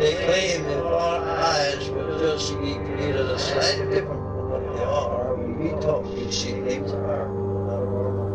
They claim that our eyes will just be either slightly different from what they are. We talk, we see things are not normal.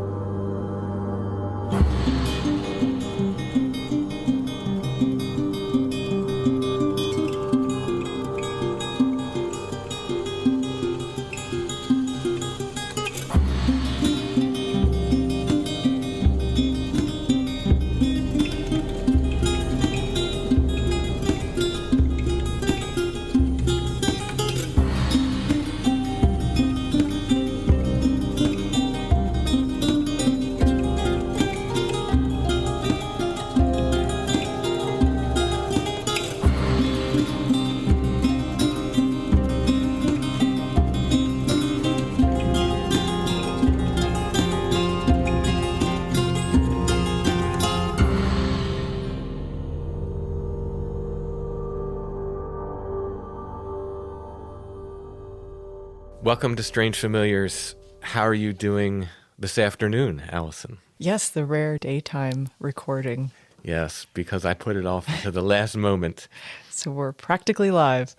Welcome to Strange Familiars. How are you doing this afternoon, Allison? Yes, the rare daytime recording. Yes, because I put it off to the last moment. So we're practically live.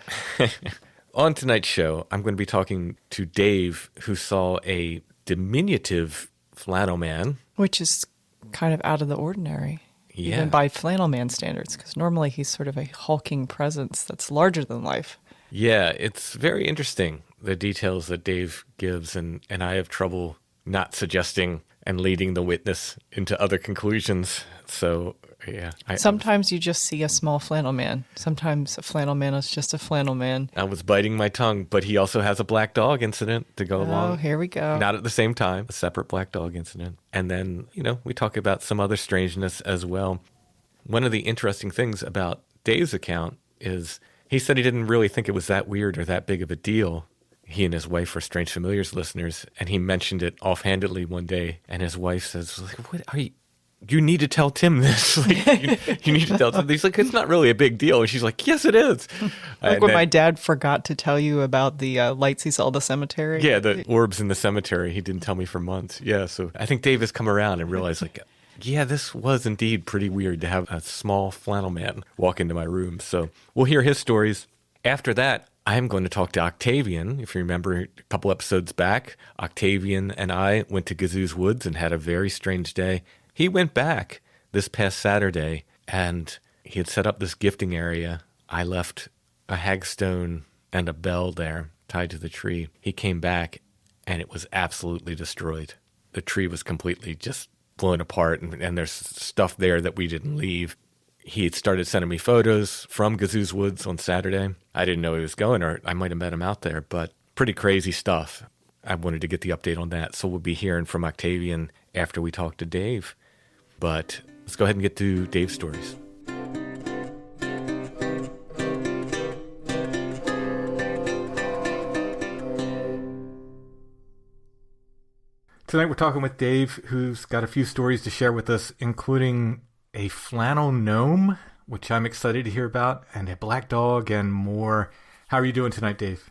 On tonight's show, I'm going to be talking to Dave, who saw a diminutive Flannel Man. Which is kind of out of the ordinary, even by Flannel Man standards, because normally he's sort of a hulking presence that's larger than life. Yeah, it's very interesting, the details that Dave gives, and I have trouble not suggesting and leading the witness into other conclusions. So, yeah. Sometimes you just see a small flannel man. Sometimes a flannel man is just a flannel man. I was biting my tongue, but he also has a black dog incident to go along. Oh, here we go. Not at the same time, a separate black dog incident. And then, we talk about some other strangeness as well. One of the interesting things about Dave's account is he said he didn't really think it was that weird or that big of a deal. He and his wife are Strange Familiars listeners, and he mentioned it offhandedly one day, and his wife says, "What are you need to tell Tim this. You need to tell Tim." He's like, "It's not really a big deal." And she's like, "Yes, it is." Like when my dad forgot to tell you about the lights he saw at the cemetery. Yeah, the orbs in the cemetery. He didn't tell me for months. Yeah, so I think Dave has come around and realized, yeah, this was indeed pretty weird to have a small flannel man walk into my room. So we'll hear his stories. After that, I'm going to talk to Octavion. If you remember a couple episodes back, Octavion and I went to Gazoo's woods and had a very strange day. He went back this past Saturday, and he had set up this gifting area. I left a hagstone and a bell there tied to the tree. He came back, and it was absolutely destroyed. The tree was completely just blown apart, and there's stuff there that we didn't leave. He had started sending me photos from Gazoo's woods on Saturday. I didn't know he was going, or I might have met him out there, but pretty crazy stuff. I wanted to get the update on that, so we'll be hearing from Octavion after we talk to Dave. But let's go ahead and get to Dave's stories. Tonight we're talking with Dave, who's got a few stories to share with us, including a flannel gnome, which I'm excited to hear about, and a black dog and more. How are you doing tonight, Dave?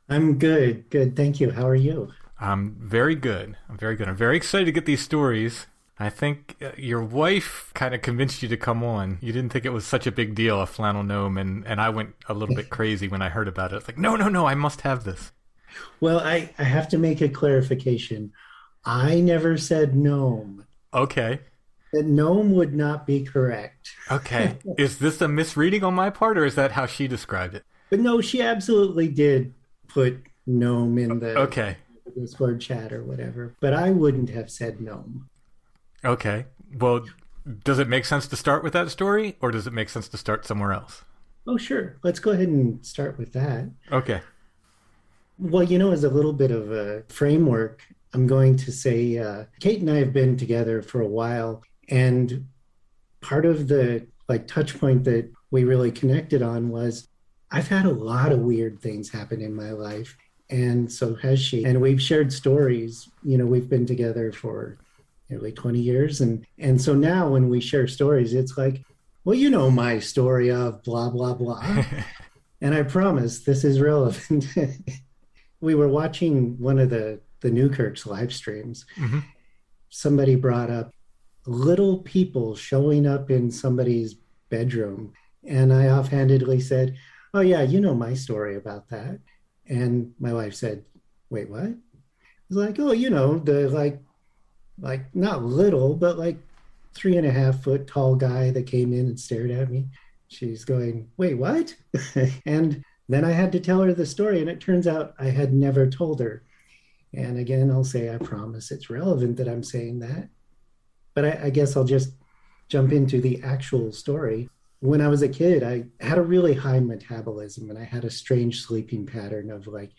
I'm good. Good. Thank you. How are you? I'm very good. I'm very excited to get these stories. I think your wife kind of convinced you to come on. You didn't think it was such a big deal, a flannel gnome, and I went a little bit crazy when I heard about it. It's like, no, I must have this. Well, I have to make a clarification. I never said gnome. Okay. That gnome would not be correct. Okay. Is this a misreading on my part, or is that how she described it? But no, she absolutely did put gnome in the Discord chat or whatever. But I wouldn't have said gnome. Okay. Well, does it make sense to start with that story, or does it make sense to start somewhere else? Oh, sure. Let's go ahead and start with that. Okay. Well, as a little bit of a framework, I'm going to say Kate and I have been together for a while. And part of the touch point that we really connected on was I've had a lot of weird things happen in my life. And so has she. And we've shared stories. We've been together for nearly 20 years. And so now when we share stories, it's like, well, my story of blah, blah, blah. And I promise this is relevant. We were watching one of the Newkirk's live streams. Mm-hmm. Somebody brought up little people showing up in somebody's bedroom. And I offhandedly said, "Oh, yeah, you know my story about that." And my wife said, "Wait, what?" I was like, "Oh, the like not little, but like 3.5 foot tall guy that came in and stared at me." She's going, "Wait, what?" And then I had to tell her the story, and it turns out I had never told her. And again, I'll say, I promise it's relevant that I'm saying that. But I guess I'll just jump into the actual story. When I was a kid, I had a really high metabolism and I had a strange sleeping pattern of like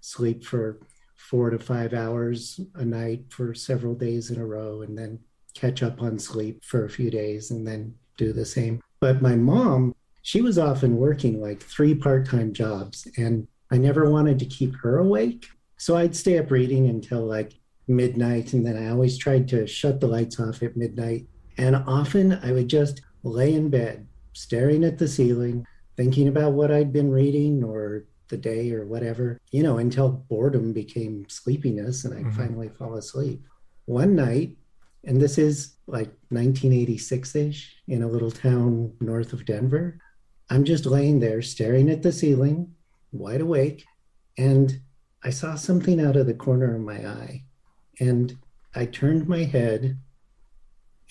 sleep for 4 to 5 hours a night for several days in a row, and then catch up on sleep for a few days and then do the same. But my mom, she was often working like 3 part-time jobs, and I never wanted to keep her awake. So I'd stay up reading until like midnight, and then I always tried to shut the lights off at midnight. And often I would just lay in bed, staring at the ceiling, thinking about what I'd been reading or the day or whatever, until boredom became sleepiness and I'd finally fall asleep. One night, and this is like 1986 ish in a little town north of Denver, I'm just laying there staring at the ceiling, wide awake, and I saw something out of the corner of my eye. And I turned my head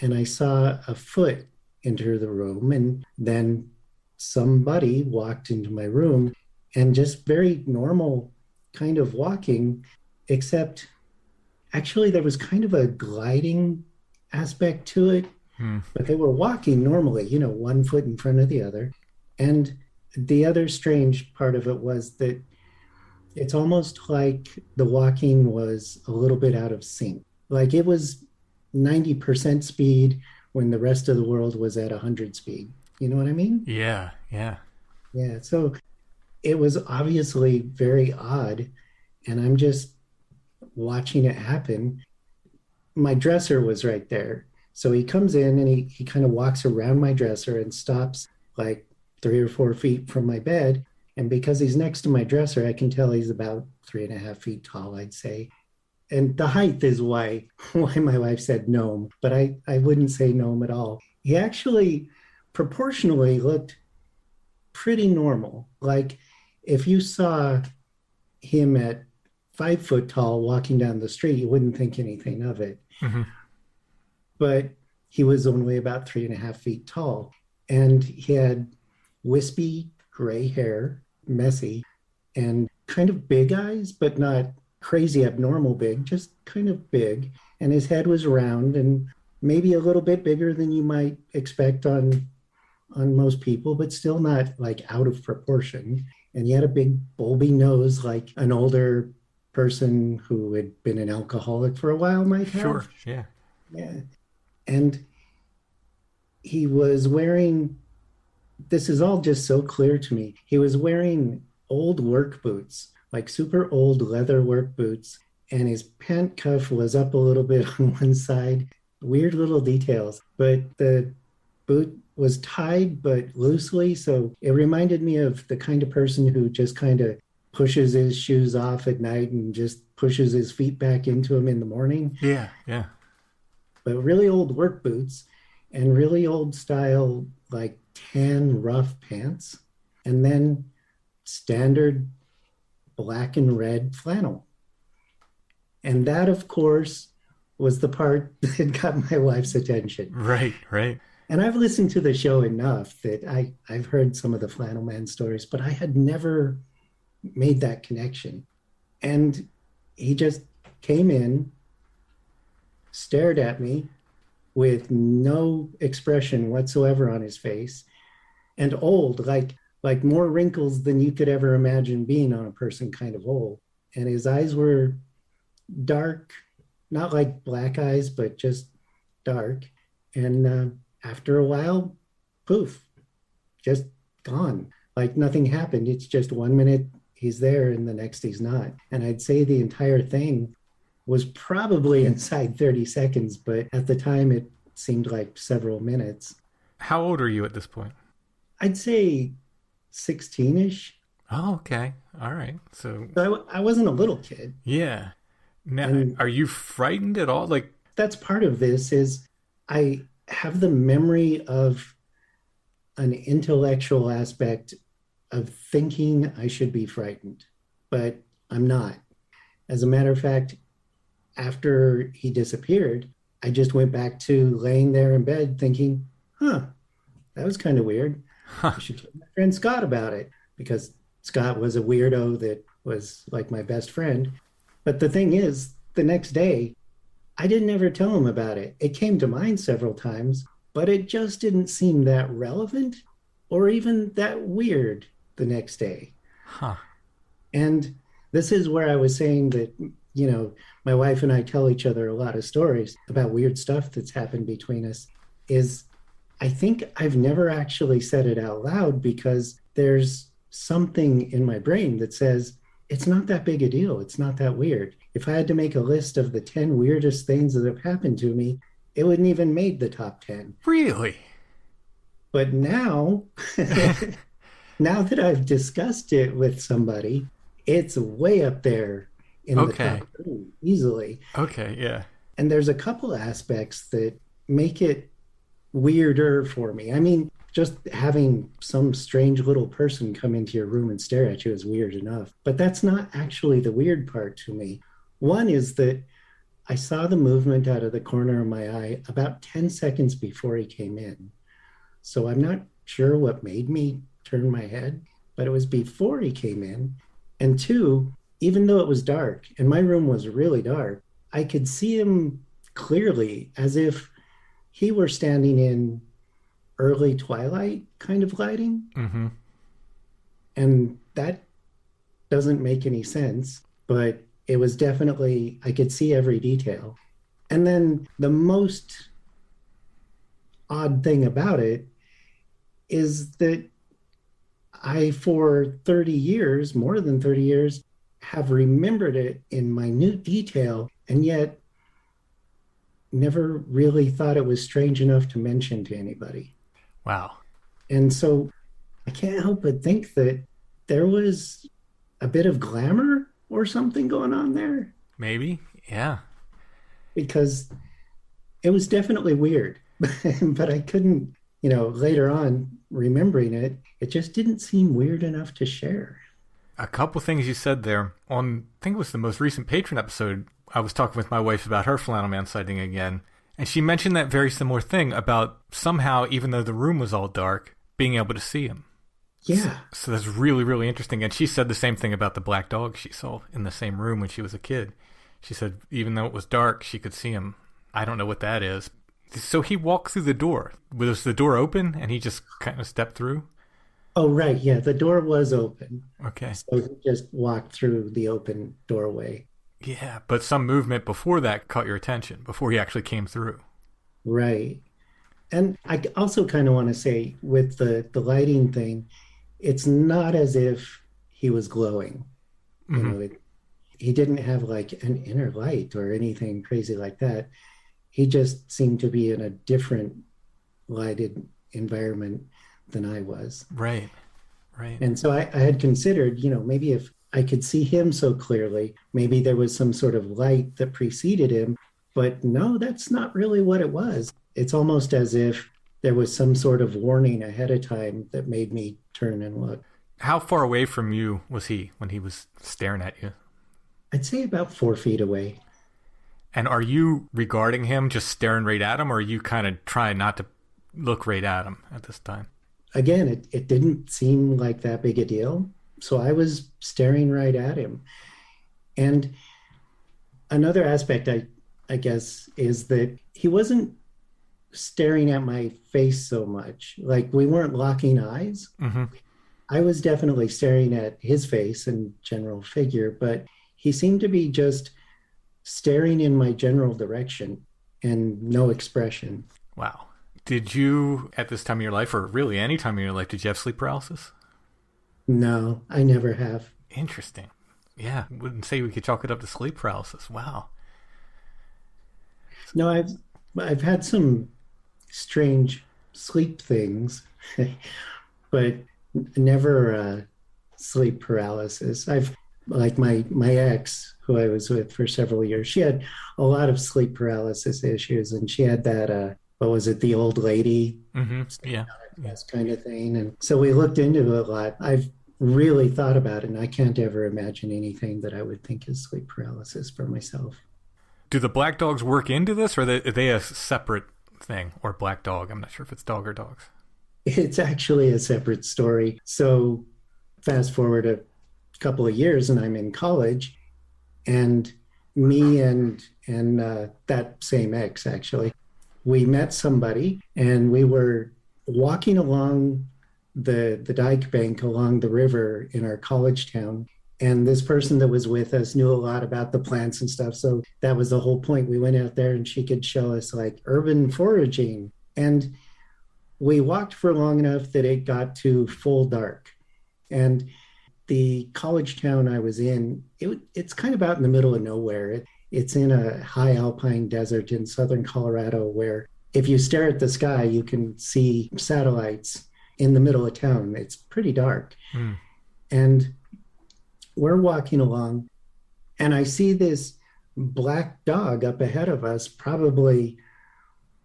and I saw a foot enter the room, and then somebody walked into my room, and just very normal kind of walking, except actually there was kind of a gliding aspect to it. But they were walking normally, 1 foot in front of the other. And the other strange part of it was that it's almost like the walking was a little bit out of sync. Like it was 90% speed when the rest of the world was at 100 speed. You know what I mean? Yeah, yeah. Yeah. So it was obviously very odd. And I'm just watching it happen. My dresser was right there. So he comes in and he kind of walks around my dresser and stops like 3 or 4 feet from my bed. And because he's next to my dresser, I can tell he's about 3.5 feet tall, I'd say. And the height is why my wife said gnome, but I wouldn't say gnome at all. He actually proportionally looked pretty normal. Like if you saw him at 5 foot tall walking down the street, you wouldn't think anything of it. But he was only about 3.5 feet tall. And he had wispy gray hair, messy, and kind of big eyes, but not crazy abnormal big, just kind of big. And his head was round and maybe a little bit bigger than you might expect on most people, but still not like out of proportion. And he had a big bulby nose like an older person who had been an alcoholic for a while might have. Sure, yeah. Yeah. And he was wearing, this is all just so clear to me. He was wearing old work boots, like super old leather work boots, and his pant cuff was up a little bit on one side. Weird little details, but the boot was tied but loosely, so it reminded me of the kind of person who just kind of pushes his shoes off at night and just pushes his feet back into them in the morning. Yeah, yeah. But really old work boots and really old style, like tan rough pants, and then standard black and red flannel. And that, of course, was the part that got my wife's attention. Right, right. And I've listened to the show enough that I've heard some of the Flannel Man stories, but I had never made that connection. And he just came in, stared at me with no expression whatsoever on his face, and old, like more wrinkles than you could ever imagine being on a person, kind of old. And his eyes were dark, not like black eyes, but just dark. And after a while, poof, just gone. Like nothing happened. It's just 1 minute he's there and the next he's not. And I'd say the entire thing was probably inside 30 seconds, but at the time it seemed like several minutes. How old are you at this point? I'd say 16-ish. Oh, okay. All right. So I wasn't a little kid. Yeah. Now, And are you frightened at all? Like, that's part of this is I have the memory of an intellectual aspect of thinking I should be frightened, but I'm not. As a matter of fact, after he disappeared, I just went back to laying there in bed thinking, that was kind of weird. I should tell my friend Scott about it, because Scott was a weirdo that was like my best friend. But the thing is, the next day, I didn't ever tell him about it. It came to mind several times, but it just didn't seem that relevant or even that weird the next day. And this is where I was saying that, my wife and I tell each other a lot of stories about weird stuff that's happened between us, is I think I've never actually said it out loud because there's something in my brain that says, it's not that big a deal. It's not that weird. If I had to make a list of the 10 weirdest things that have happened to me, it wouldn't even made the top 10. Really? But now, now that I've discussed it with somebody, it's way up there in the top 3 easily. Okay, yeah. And there's a couple aspects that make it weirder for me. I mean, just having some strange little person come into your room and stare at you is weird enough. But that's not actually the weird part to me. One is that I saw the movement out of the corner of my eye about 10 seconds before he came in. So I'm not sure what made me turn my head, but it was before he came in. And 2, even though it was dark, and my room was really dark, I could see him clearly as if he were standing in early twilight kind of lighting. Mm-hmm. And that doesn't make any sense, but it was definitely, I could see every detail. And then the most odd thing about it is that I, for 30 years, more than 30 years, have remembered it in minute detail, and yet never really thought it was strange enough to mention to anybody. Wow. And so I can't help but think that there was a bit of glamour or something going on there. Maybe, yeah. Because it was definitely weird, but I couldn't, later on, remembering it, it just didn't seem weird enough to share. A couple things you said there. On, I think it was the most recent Patron episode, I was talking with my wife about her Flannel Man sighting again, and she mentioned that very similar thing about somehow, even though the room was all dark, being able to see him. Yeah. So that's really, really interesting. And she said the same thing about the black dog she saw in the same room when she was a kid. She said even though it was dark, she could see him. I don't know what that is. So he walked through the door. Was the door open and he just kind of stepped through? Oh, right. Yeah, the door was open. Okay. So he just walked through the open doorway. Yeah, but some movement before that caught your attention, before he actually came through. Right. And I also kind of want to say with the lighting thing, it's not as if he was glowing. Mm-hmm. He didn't have like an inner light or anything crazy like that. He just seemed to be in a different lighted environment than I was. Right. And so I had considered, maybe if I could see him so clearly, maybe there was some sort of light that preceded him. But no, that's not really what it was. It's almost as if there was some sort of warning ahead of time that made me turn and look. How far away from you was he when he was staring at you? I'd say about 4 feet away. And are you regarding him, just staring right at him, or are you kind of trying not to look right at him at this time? Again, it didn't seem like that big a deal. So I was staring right at him. And another aspect, I guess, is that he wasn't staring at my face so much. Like, we weren't locking eyes. Mm-hmm. I was definitely staring at his face and general figure, but he seemed to be just staring in my general direction and no expression. Wow. Did you, at this time of your life, or really any time in your life, did you have sleep paralysis? No, I never have. Interesting. Yeah, wouldn't say we could chalk it up to sleep paralysis. Wow. No, I've had some strange sleep things, but never sleep paralysis. I've, like my ex, who I was with for several years, she had a lot of sleep paralysis issues, and she had that, what was it, the old lady? Mm-hmm. Yeah. this kind of thing. And so we looked into it a lot. I've really thought about it, and I can't ever imagine anything that I would think is sleep paralysis for myself. Do the black dogs work into this, or are they a separate thing? Or black dog? I'm not sure if it's dog or dogs. It's actually a separate story. So fast forward a couple of years, and I'm in college, and me and that same ex, actually, we met somebody, and we were walking along the dike bank along the river in our college town. And this person that was with us knew a lot about the plants and stuff. So that was the whole point. We went out there and she could show us like urban foraging. And we walked for long enough that it got to full dark. And the college town I was in, it's kind of out in the middle of nowhere. It's in a high alpine desert in southern Colorado where if you stare at the sky, you can see satellites in the middle of town. It's pretty dark. And we're walking along, and I see this black dog up ahead of us, probably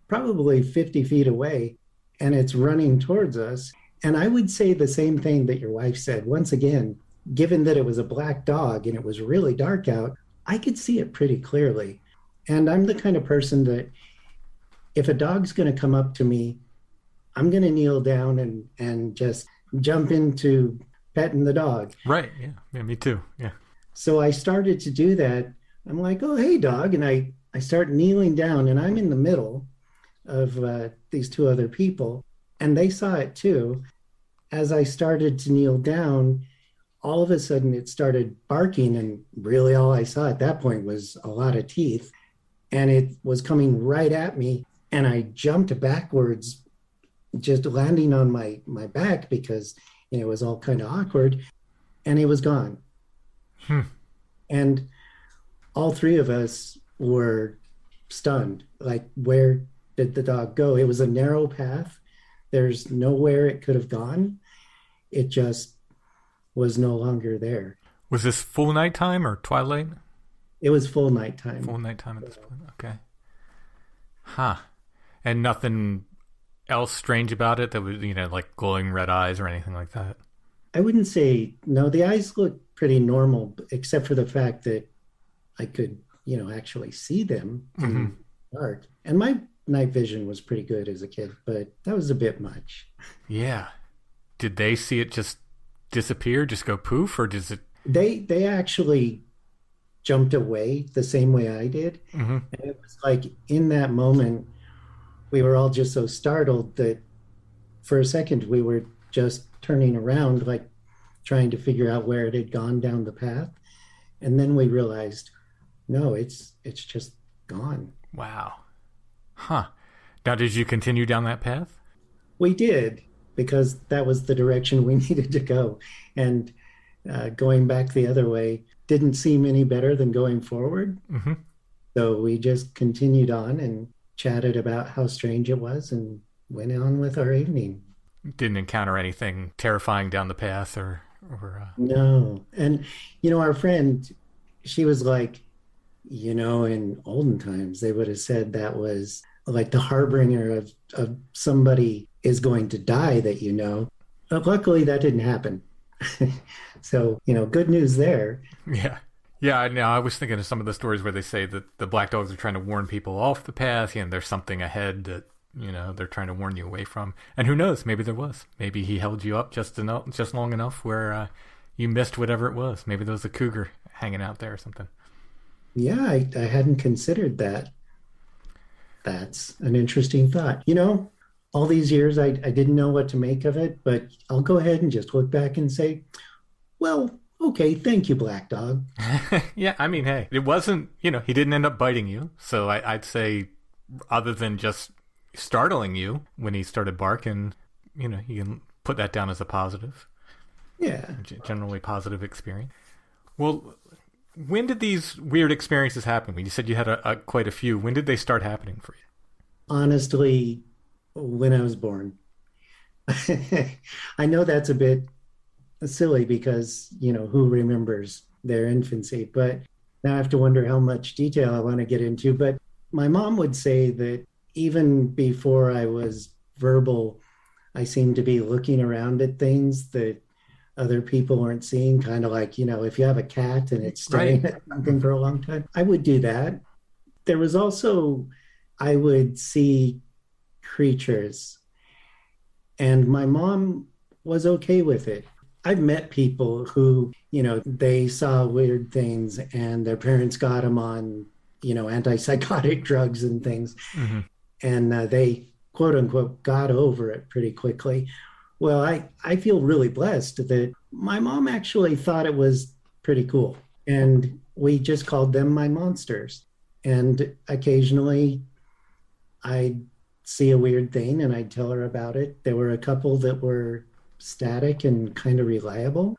50 feet away, and it's running towards us. And I would say the same thing that your wife said. Once again, given that it was a black dog and it was really dark out, I could see it pretty clearly. And I'm the kind of person that if a dog's going to come up to me, I'm going to kneel down and just jump into petting the dog. Right. Yeah, me too. Yeah. So I started to do that. I'm like, oh, hey, dog. And I start kneeling down, and I'm in the middle of these two other people. And they saw it too. As I started to kneel down, all of a sudden it started barking. And really all I saw at that point was a lot of teeth. And it was coming right at me. And I jumped backwards, just landing on my back because it was all kind of awkward, and it was gone. And all three of us were stunned. Like, where did the dog go? It was a narrow path. There's nowhere it could have gone. It just was no longer there. Was this full nighttime or twilight? It was full nighttime. Full nighttime at this point. Okay. Huh. And nothing else strange about it that was, like glowing red eyes or anything like that? I wouldn't say, no, the eyes look pretty normal, except for the fact that I could, actually see them in the dark. And my night vision was pretty good as a kid, but that was a bit much. Yeah. Did they see it just disappear, just go poof, or does it? They actually jumped away the same way I did. And it was like in that moment, we were all just so startled that for a second we were just turning around, like trying to figure out where it had gone down the path. And then we realized, no, it's just gone. Wow. Huh. Now, did you continue down that path? We did, because that was the direction we needed to go. And going back the other way didn't seem any better than going forward. So we just continued on and chatted about how strange it was and went on with our evening. Didn't encounter anything terrifying down the path or No. And, our friend, she was like, in olden times, they would have said that was like the harbinger of somebody is going to die that But luckily, that didn't happen. So, good news there. Yeah. Yeah, I was thinking of some of the stories where they say that the black dogs are trying to warn people off the path, and there's something ahead that, they're trying to warn you away from. And who knows, maybe there was. Maybe he held you up just long enough where you missed whatever it was. Maybe there was a cougar hanging out there or something. Yeah, I hadn't considered that. That's an interesting thought. All these years, I didn't know what to make of it, but I'll go ahead and just look back and say, well, okay, thank you, Black Dog. Yeah, I mean, hey, it wasn't, he didn't end up biting you. So I'd say, other than just startling you when he started barking, you can put that down as a positive. Yeah. Generally positive experience. Well, when did these weird experiences happen? You said you had quite a few. When did they start happening for you? Honestly, when I was born. I know that's a bit silly because, who remembers their infancy? But now I have to wonder how much detail I want to get into. But my mom would say that even before I was verbal, I seemed to be looking around at things that other people weren't seeing, kind of like, if you have a cat and it's staring at something for a long time, I would do that. There was also, I would see creatures, and my mom was okay with it. I've met people who, they saw weird things and their parents got them on, antipsychotic drugs and things. Mm-hmm. And they, quote unquote, got over it pretty quickly. Well, I feel really blessed that my mom actually thought it was pretty cool. And we just called them my monsters. And occasionally I'd see a weird thing and I'd tell her about it. There were a couple that were static and kind of reliable.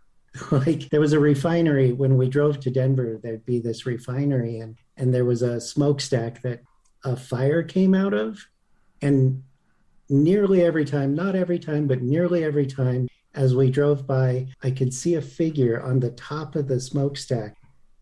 Like there was a refinery when we drove to Denver, there'd be this refinery and there was a smokestack that a fire came out of. And nearly every time, not every time, but nearly every time as we drove by, I could see a figure on the top of the smokestack,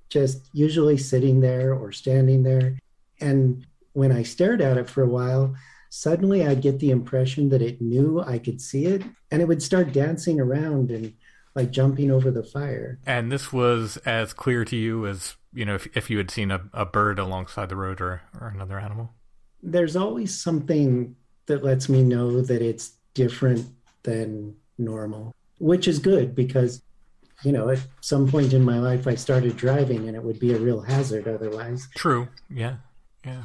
just usually sitting there or standing there. And when I stared at it for a while, suddenly I'd get the impression that it knew I could see it, and it would start dancing around and like jumping over the fire. And this was as clear to you as, if you had seen a bird alongside the road or another animal? There's always something that lets me know that it's different than normal, which is good because, at some point in my life, I started driving and it would be a real hazard otherwise. True. Yeah. Yeah.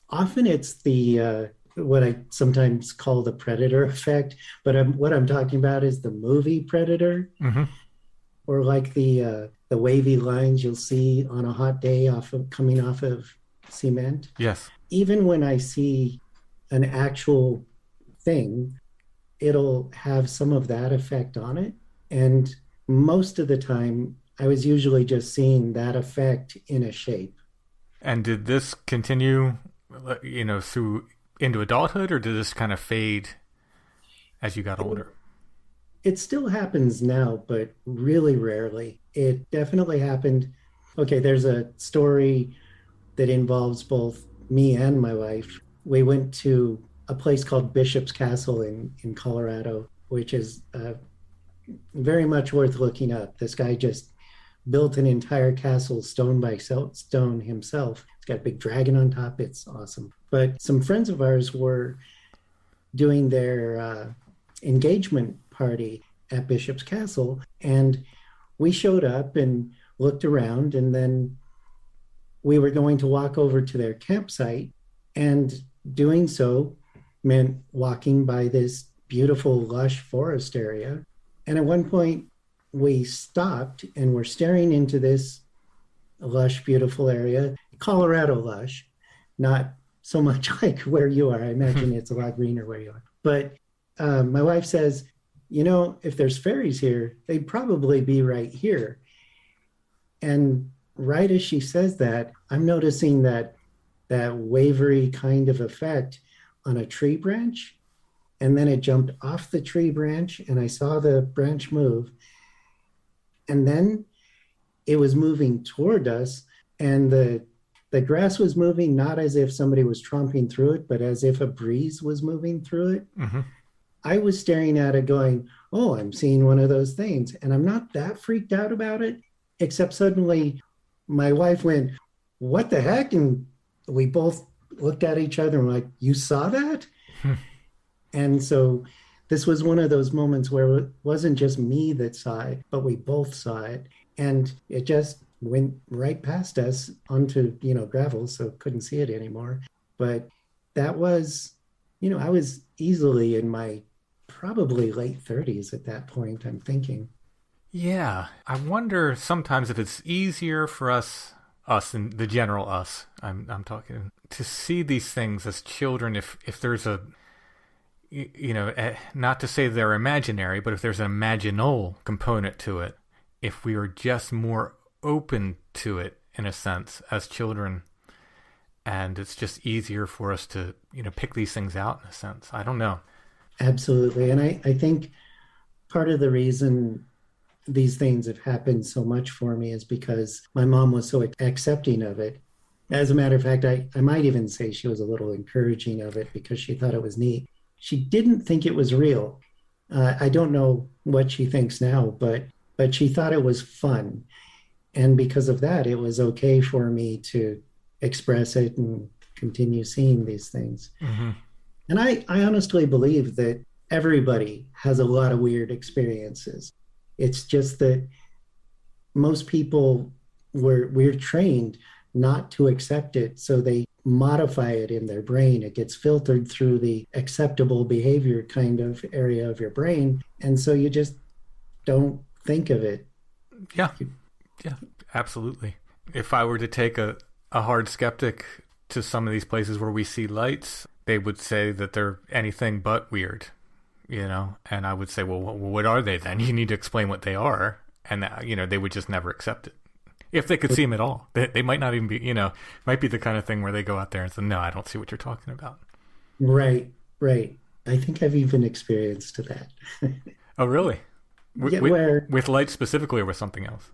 Often it's the, what I sometimes call the Predator effect, but what I'm talking about is the movie Predator, mm-hmm. or like the wavy lines you'll see on a hot day coming off of cement. Yes. Even when I see an actual thing, it'll have some of that effect on it. And most of the time, I was usually just seeing that effect in a shape. And did this continue, through into adulthood, or did this kind of fade as you got older? It still happens now, but really rarely. It definitely happened. Okay, there's a story that involves both me and my wife. We went to a place called Bishop's Castle in Colorado, which is very much worth looking up. This guy just built an entire castle stone by stone himself. It's got a big dragon on top. It's awesome. But some friends of ours were doing their engagement party at Bishop's Castle, and we showed up and looked around, and then we were going to walk over to their campsite, and doing so meant walking by this beautiful, lush forest area. And at one point, we stopped and were staring into this lush, beautiful area, Colorado lush, not so much like where you are. I imagine it's a lot greener where you are. But my wife says, if there's fairies here, they'd probably be right here. And right as she says that, I'm noticing that wavery kind of effect on a tree branch. And then it jumped off the tree branch and I saw the branch move. And then it was moving toward us, and the grass was moving, not as if somebody was tromping through it, but as if a breeze was moving through it. Mm-hmm. I was staring at it going, oh, I'm seeing one of those things. And I'm not that freaked out about it, except suddenly my wife went, what the heck? And we both looked at each other and were like, you saw that? And so this was one of those moments where it wasn't just me that saw it, but we both saw it. And it just went right past us onto, gravel, so couldn't see it anymore. But that was, I was easily in my probably late 30s at that point, I'm thinking. Yeah. I wonder sometimes if it's easier for us and the general us, I'm talking, to see these things as children if there's a, not to say they're imaginary, but if there's an imaginal component to it, if we were just more open to it in a sense as children, and it's just easier for us to, pick these things out in a sense. I don't know. Absolutely. And I think part of the reason these things have happened so much for me is because my mom was so accepting of it. As a matter of fact, I might even say she was a little encouraging of it because she thought it was neat. she didn't think it was real. I don't know what she thinks now, but she thought it was fun. And because of that, it was okay for me to express it and continue seeing these things. Mm-hmm. And I honestly believe that everybody has a lot of weird experiences. It's just that most people we're trained not to accept it, so they modify it in their brain. It gets filtered through the acceptable behavior kind of area of your brain, and so you just don't think of it. Yeah, absolutely. If I were to take a hard skeptic to some of these places where we see lights, they would say that they're anything but weird, and I would say, well, what are they then? You need to explain what they are. And, they would just never accept it. If they could see them at all. They might not even be, might be the kind of thing where they go out there and say, no, I don't see what you're talking about. Right. I think I've even experienced that. Oh, really? With light specifically, or with something else?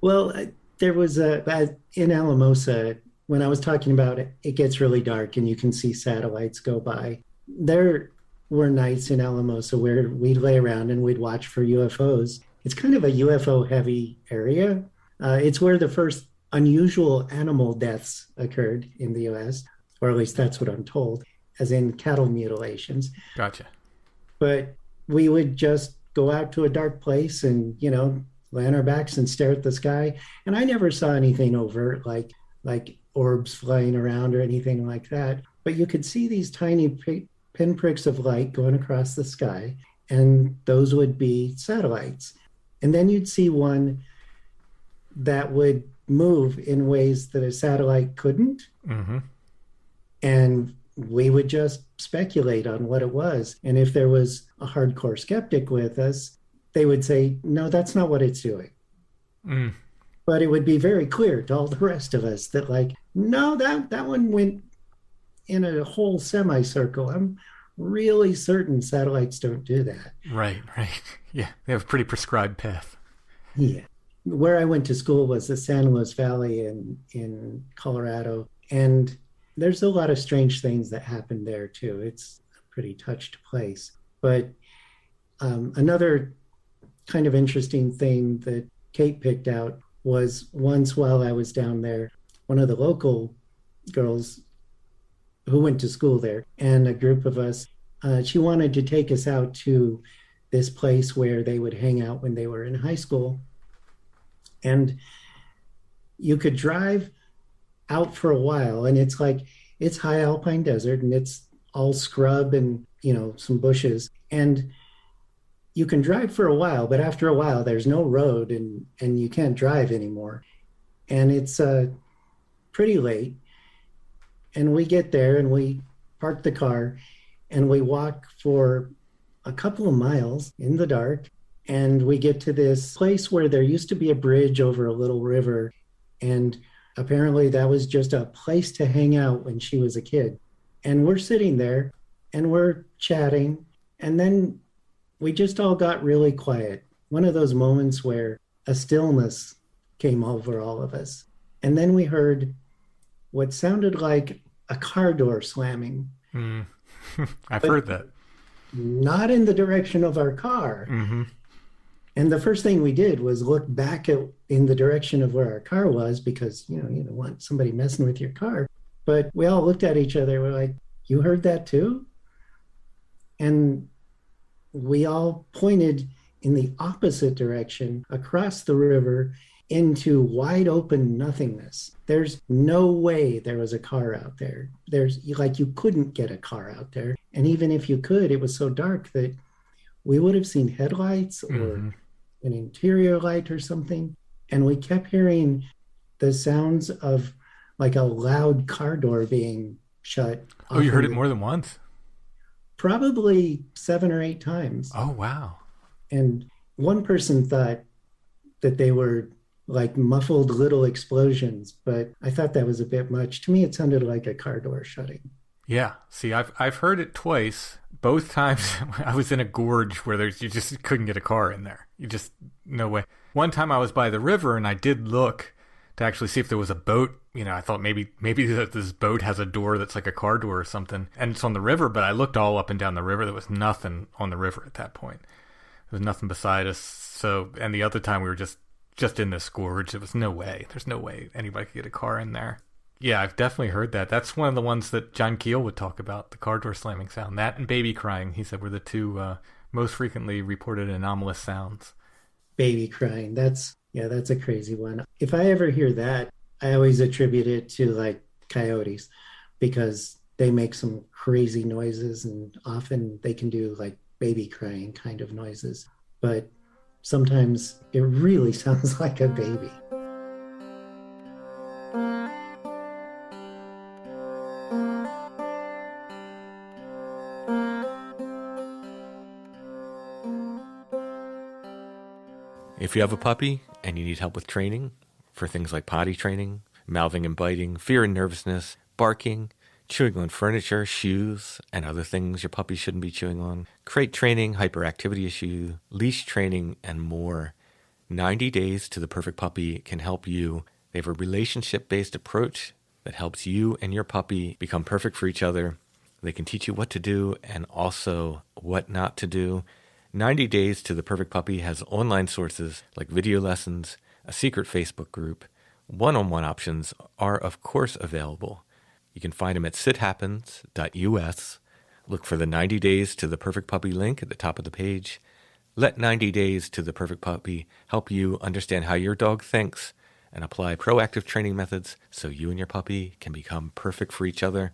Well, there was in Alamosa, when I was talking about it gets really dark and you can see satellites go by. There were nights in Alamosa where we'd lay around and we'd watch for UFOs. It's kind of a UFO-heavy area. It's where the first unusual animal deaths occurred in the U.S., or at least that's what I'm told, as in cattle mutilations. Gotcha. But we would just go out to a dark place and, lay on our backs and stare at the sky. And I never saw anything overt like orbs flying around or anything like that. But you could see these tiny pinpricks of light going across the sky, and those would be satellites. And then you'd see one that would move in ways that a satellite couldn't. Mm-hmm. And we would just speculate on what it was. And if there was a hardcore skeptic with us, they would say, no, that's not what it's doing. Mm. But it would be very clear to all the rest of us that no, that one went in a whole semicircle. I'm really certain satellites don't do that. Right. Yeah, they have a pretty prescribed path. Yeah. Where I went to school was the San Luis Valley in Colorado, and there's a lot of strange things that happen there too. It's a pretty touched place. But another kind of interesting thing that Kate picked out was once while I was down there, one of the local girls who went to school there and a group of us, she wanted to take us out to this place where they would hang out when they were in high school. And you could drive out for a while, and it's high alpine desert, and it's all scrub and, some bushes. And you can drive for a while, but after a while, there's no road and you can't drive anymore. And it's pretty late. And we get there and we park the car and we walk for a couple of miles in the dark. And we get to this place where there used to be a bridge over a little river. And apparently that was just a place to hang out when she was a kid. And we're sitting there and we're chatting. And then we just all got really quiet. One of those moments where a stillness came over all of us. And then we heard what sounded like a car door slamming. Mm. I've heard that. Not in the direction of our car. Mm-hmm. And the first thing we did was look back in the direction of where our car was, because, you don't want somebody messing with your car. But we all looked at each other. We're like, you heard that too? And we all pointed in the opposite direction across the river into wide open nothingness. There's no way there was a car out there. You couldn't get a car out there. And even if you could, it was so dark that we would have seen headlights or an interior light or something. And we kept hearing the sounds of a loud car door being shut. Oh, you heard it more than once? Probably 7 or 8 times. Oh, wow. And one person thought that they were muffled little explosions, but I thought that was a bit much. To me, it sounded like a car door shutting. Yeah. See, I've heard it twice. Both times I was in a gorge where you just couldn't get a car in there. You just, no way. One time I was by the river and I did look to actually see if there was a boat. I thought maybe that this boat has a door that's like a car door or something, and it's on the river. But I looked all up and down the river. There was nothing on the river at that point. There was nothing beside us. So, and the other time we were just in this gorge. There was no way. There's no way anybody could get a car in there. Yeah, I've definitely heard that. That's one of the ones that John Keel would talk about, the car door slamming sound. That and baby crying, he said, were the two most frequently reported anomalous sounds. Baby crying, that's a crazy one. If I ever hear that, I always attribute it to like coyotes, because they make some crazy noises, and often they can do like baby crying kind of noises. But sometimes it really sounds like a baby. If you have a puppy and you need help with training for things like potty training, mouthing and biting, fear and nervousness, barking, chewing on furniture, shoes, and other things your puppy shouldn't be chewing on, crate training, hyperactivity issue, leash training, and more, 90 Days to the Perfect Puppy can help you. They have a relationship-based approach that helps you and your puppy become perfect for each other. They can teach you what to do and also what not to do. 90 Days to the Perfect Puppy has online sources like video lessons, a secret Facebook group. One-on-one options are, of course, available. You can find them at sithappens.us. Look for the 90 Days to the Perfect Puppy link at the top of the page. Let 90 Days to the Perfect Puppy help you understand how your dog thinks and apply proactive training methods so you and your puppy can become perfect for each other.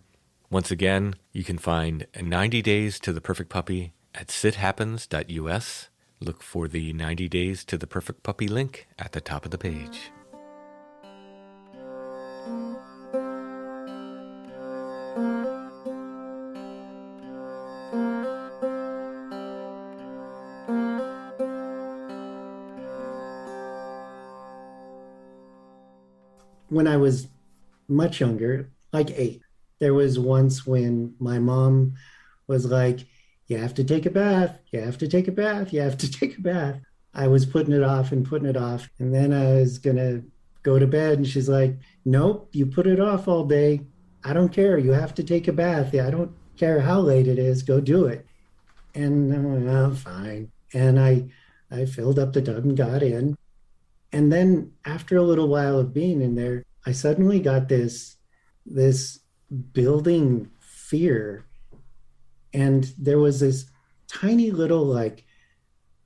Once again, you can find 90 Days to the Perfect Puppy at sithappens.us. Look for the 90 Days to the Perfect Puppy link at the top of the page. When I was much younger, like 8, there was once when my mom was like, you have to take a bath, you have to take a bath, you have to take a bath. I was putting it off. And then I was going to go to bed. And she's like, nope, you put it off all day. I don't care. You have to take a bath. I don't care how late it is. Go do it. And I'm like, oh, fine. And I filled up the tub and got in. And then after a little while of being in there, I suddenly got this building fear. And there was this tiny little like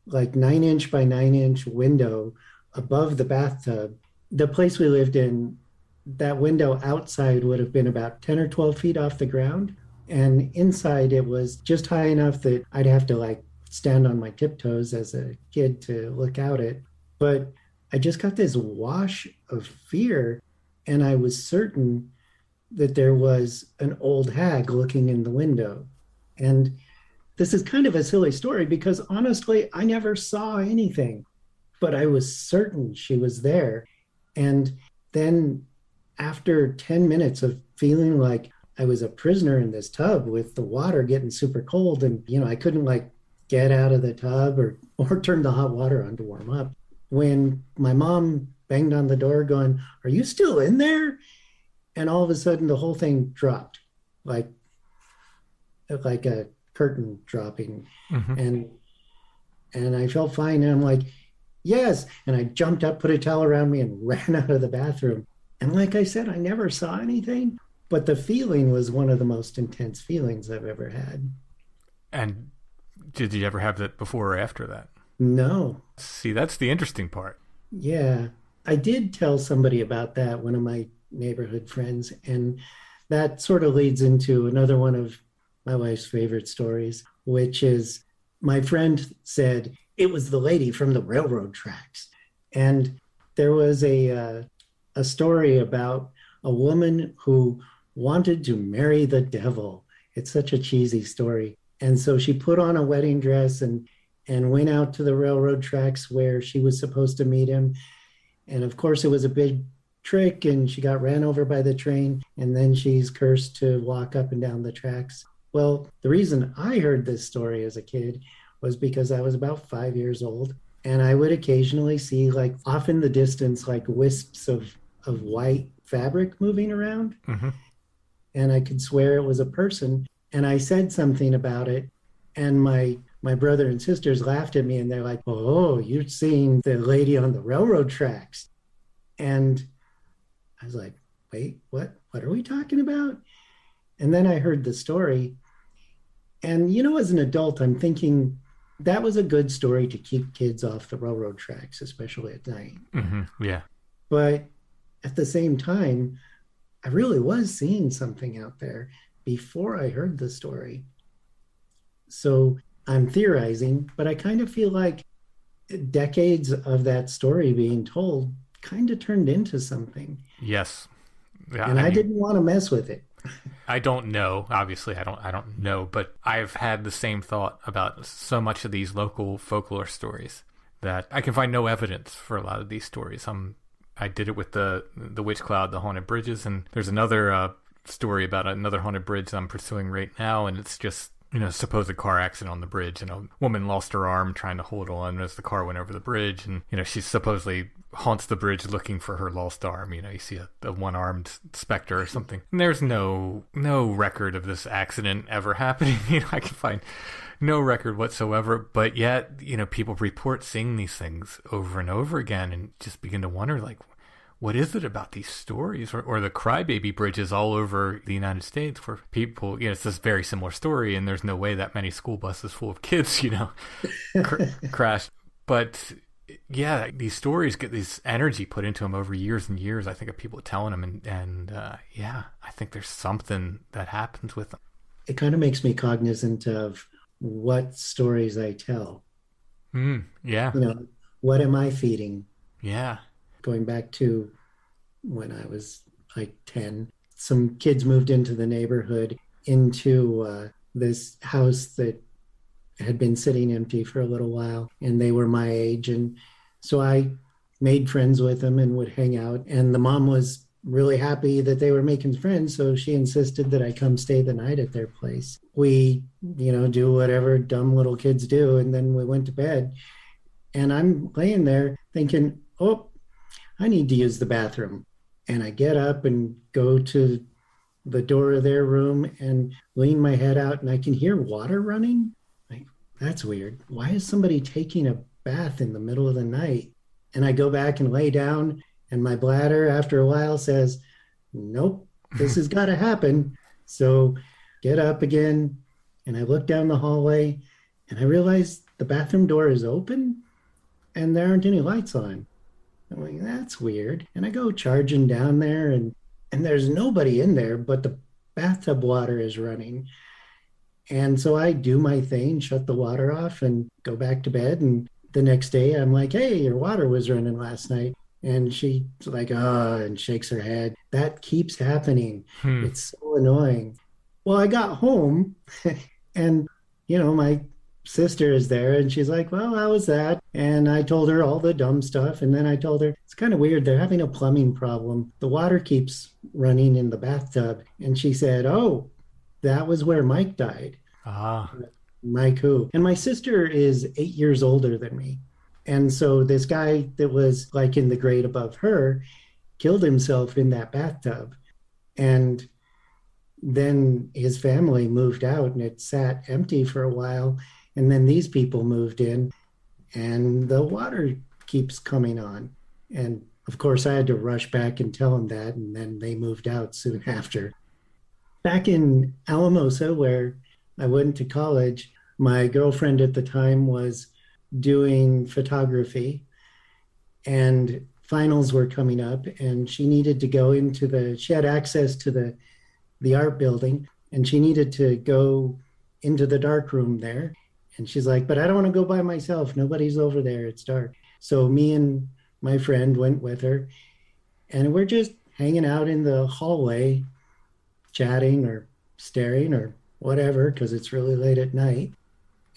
9-inch by 9-inch window above the bathtub. The place we lived in, that window outside would have been about 10 or 12 feet off the ground. And inside it was just high enough that I'd have to like stand on my tiptoes as a kid to look out it. But I just got this wash of fear, and I was certain that there was an old hag looking in the window. And this is kind of a silly story because honestly, I never saw anything, but I was certain she was there. And then after 10 minutes of feeling like I was a prisoner in this tub with the water getting super cold, and I couldn't like get out of the tub or turn the hot water on to warm up, when my mom banged on the door going, "Are you still in there?" And all of a sudden the whole thing dropped like a curtain dropping. Mm-hmm. And I felt fine. And I'm like, yes. And I jumped up, put a towel around me, and ran out of the bathroom. And like I said, I never saw anything, but the feeling was one of the most intense feelings I've ever had. And did you ever have that before or after that? No. See, that's the interesting part. Yeah. I did tell somebody about that, one of my neighborhood friends. And that sort of leads into another one of my wife's favorite stories, which is my friend said it was the lady from the railroad tracks. And there was a story about a woman who wanted to marry the devil. It's such a cheesy story. And so she put on a wedding dress and went out to the railroad tracks where she was supposed to meet him. And of course, it was a big trick, and she got ran over by the train. And then she's cursed to walk up and down the tracks. Well, the reason I heard this story as a kid was because I was about 5 years old, and I would occasionally see, like, off in the distance, like wisps of of white fabric moving around. And I could swear it was a person. And I said something about it. And my brother and sisters laughed at me and they're like, oh, you're seeing the lady on the railroad tracks. And I was like, wait, what are we talking about? And then I heard the story. And, as an adult, I'm thinking that was a good story to keep kids off the railroad tracks, especially at night. Yeah. But at the same time, I really was seeing something out there before I heard the story. So I'm theorizing, but I kind of feel like decades of that story being told kind of turned into something. Yes. Yeah, and I didn't want to mess with it. I don't know. Obviously, I don't know, but I've had the same thought about so much of these local folklore stories that I can find no evidence for a lot of these stories. I did it with the witch cloud, the haunted bridges, and there's another story about another haunted bridge I'm pursuing right now, and it's just supposed car accident on the bridge, and a woman lost her arm trying to hold on as the car went over the bridge, and she supposedly haunts the bridge looking for her lost arm. You see a one-armed specter or something, and there's no record of this accident ever happening. I can find no record whatsoever, but yet people report seeing these things over and over again, and just begin to wonder, like, what is it about these stories or the crybaby bridges all over the United States where people, it's this very similar story, and there's no way that many school buses full of kids, crashed. But yeah, these stories get this energy put into them over years and years, I think, of people telling them. And yeah, I think there's something that happens with them. It kind of makes me cognizant of what stories I tell. Yeah. What am I feeding? Yeah. Going back to when I was like 10, some kids moved into the neighborhood, into this house that had been sitting empty for a little while, and they were my age. And so I made friends with them and would hang out. And the mom was really happy that they were making friends, so she insisted that I come stay the night at their place. We, do whatever dumb little kids do, and then we went to bed. And I'm laying there thinking, oh, I need to use the bathroom. And I get up and go to the door of their room and lean my head out, and I can hear water running. Like, that's weird. Why is somebody taking a bath in the middle of the night? And I go back and lay down, and my bladder, after a while, says, nope, this has got to happen. So get up again, and I look down the hallway, and I realize the bathroom door is open, and there aren't any lights on. I'm like, that's weird. And I go charging down there, and there's nobody in there, but the bathtub water is running. And so I do my thing, shut the water off, and go back to bed. And the next day, I'm like, hey, your water was running last night. And she's like, oh, and shakes her head. That keeps happening. It's so annoying. Well, I got home, and, my sister is there, and she's like, well, how was that? And I told her all the dumb stuff, and then I told her, it's kind of weird, they're having a plumbing problem, the water keeps running in the bathtub. And she said, oh, that was where Mike died. Mike who? And my sister is 8 years older than me, and so this guy that was like in the grade above her killed himself in that bathtub. And then his family moved out, and it sat empty for a while. And then these people moved in, and the water keeps coming on. And of course, I had to rush back and tell them that, and then they moved out soon after. Back in Alamosa, where I went to college, my girlfriend at the time was doing photography, and finals were coming up, and she needed to go she had access to the art building, and she needed to go into the dark room there. And she's like, but I don't want to go by myself. Nobody's over there. It's dark. So me and my friend went with her, and we're just hanging out in the hallway, chatting or staring or whatever, because it's really late at night.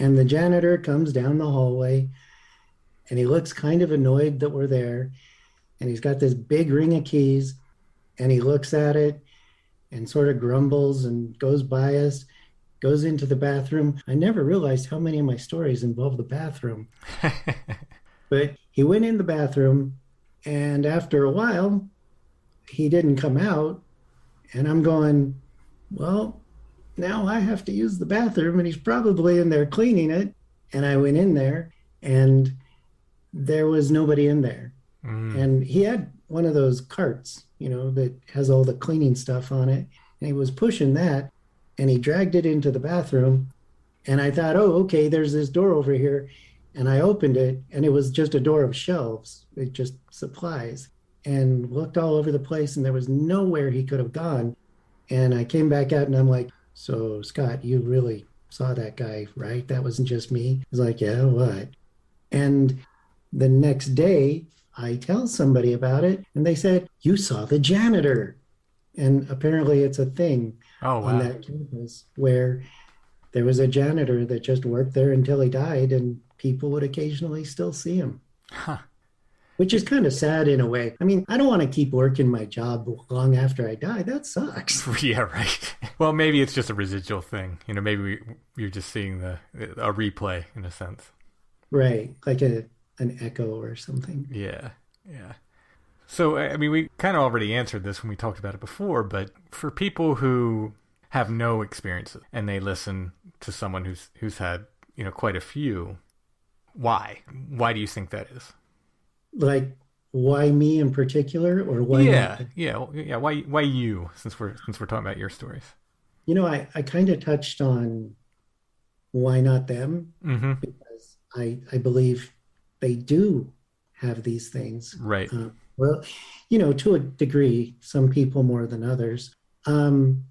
And the janitor comes down the hallway, and he looks kind of annoyed that we're there. And he's got this big ring of keys, and he looks at it and sort of grumbles and goes by us, goes into the bathroom. I never realized how many of my stories involve the bathroom. But he went in the bathroom, and after a while, he didn't come out. And I'm going, well, now I have to use the bathroom, and he's probably in there cleaning it. And I went in there, and there was nobody in there. And he had one of those carts, that has all the cleaning stuff on it. And he was pushing that, and he dragged it into the bathroom. And I thought, oh, okay, there's this door over here. And I opened it, and it was just a door of shelves. It just supplies. And looked all over the place, and there was nowhere he could have gone. And I came back out, and I'm like, so, Scott, you really saw that guy, right? That wasn't just me. He's like, yeah, what? And the next day, I tell somebody about it, and they said, you saw the janitor. And apparently it's a thing on that campus where there was a janitor that just worked there until he died, and people would occasionally still see him. Huh. Which is kind of sad in a way. I mean, I don't want to keep working my job long after I die. That sucks. Yeah, right. Well, maybe it's just a residual thing. Maybe you're just seeing a replay in a sense. Right. Like an echo or something. Yeah. So, I mean, we kind of already answered this when we talked about it before, but for people who have no experiences and they listen to someone who's had, quite a few, why? Why do you think that is? Like, why me in particular, or why? Yeah. Why you? Since we're talking about your stories. I kind of touched on why not them, because I believe they do have these things, right? Well, to a degree, some people more than others. I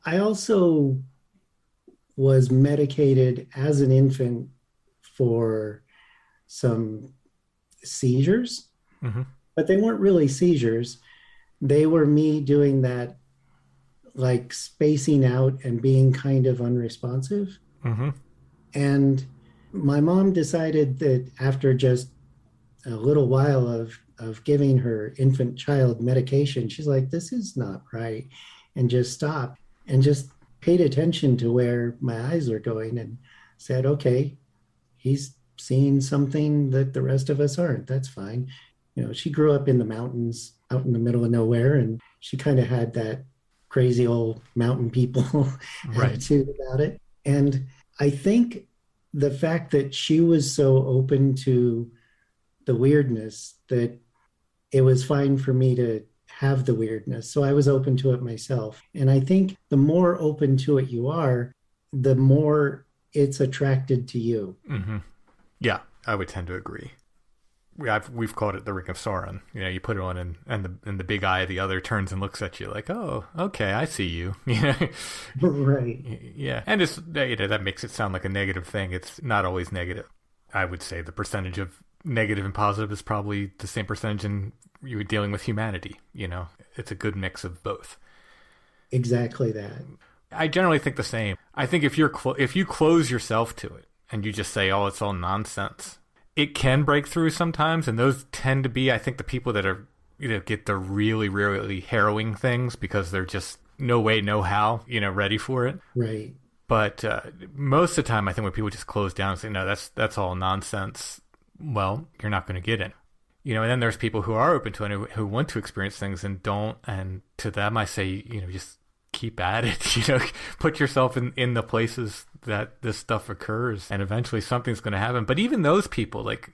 also was medicated as an infant for some seizures, but they weren't really seizures. They were me doing that, like spacing out and being kind of unresponsive. And my mom decided that after just a little while of giving her infant child medication, she's like, this is not right, and just stopped and just paid attention to where my eyes are going and said, okay, he's seeing something that the rest of us aren't. That's fine. She grew up in the mountains out in the middle of nowhere, and she kind of had that crazy old mountain people attitude about it. And I think the fact that she was so open to the weirdness, that it was fine for me to have the weirdness. So I was open to it myself. And I think the more open to it you are, the more it's attracted to you. Yeah, I would tend to agree. We've called it the Ring of Sauron. You put it on, and the big eye of the other turns and looks at you like, oh, okay, I see you. Right. Yeah, and it's that makes it sound like a negative thing. It's not always negative. I would say the percentage of negative and positive is probably the same percentage in you dealing with humanity. It's a good mix of both. Exactly that. I generally think the same. I think if you close yourself to it and you just say, oh, it's all nonsense, it can break through sometimes, and those tend to be, I think, the people that are, get the really, really harrowing things because they're just no way, no how, ready for it. Right. But most of the time, I think when people just close down and say, no, that's all nonsense, well, you're not going to get it. And then there's people who are open to it, who want to experience things and don't. And to them, I say, just keep at it, put yourself in the places that this stuff occurs, and eventually something's going to happen. But even those people, like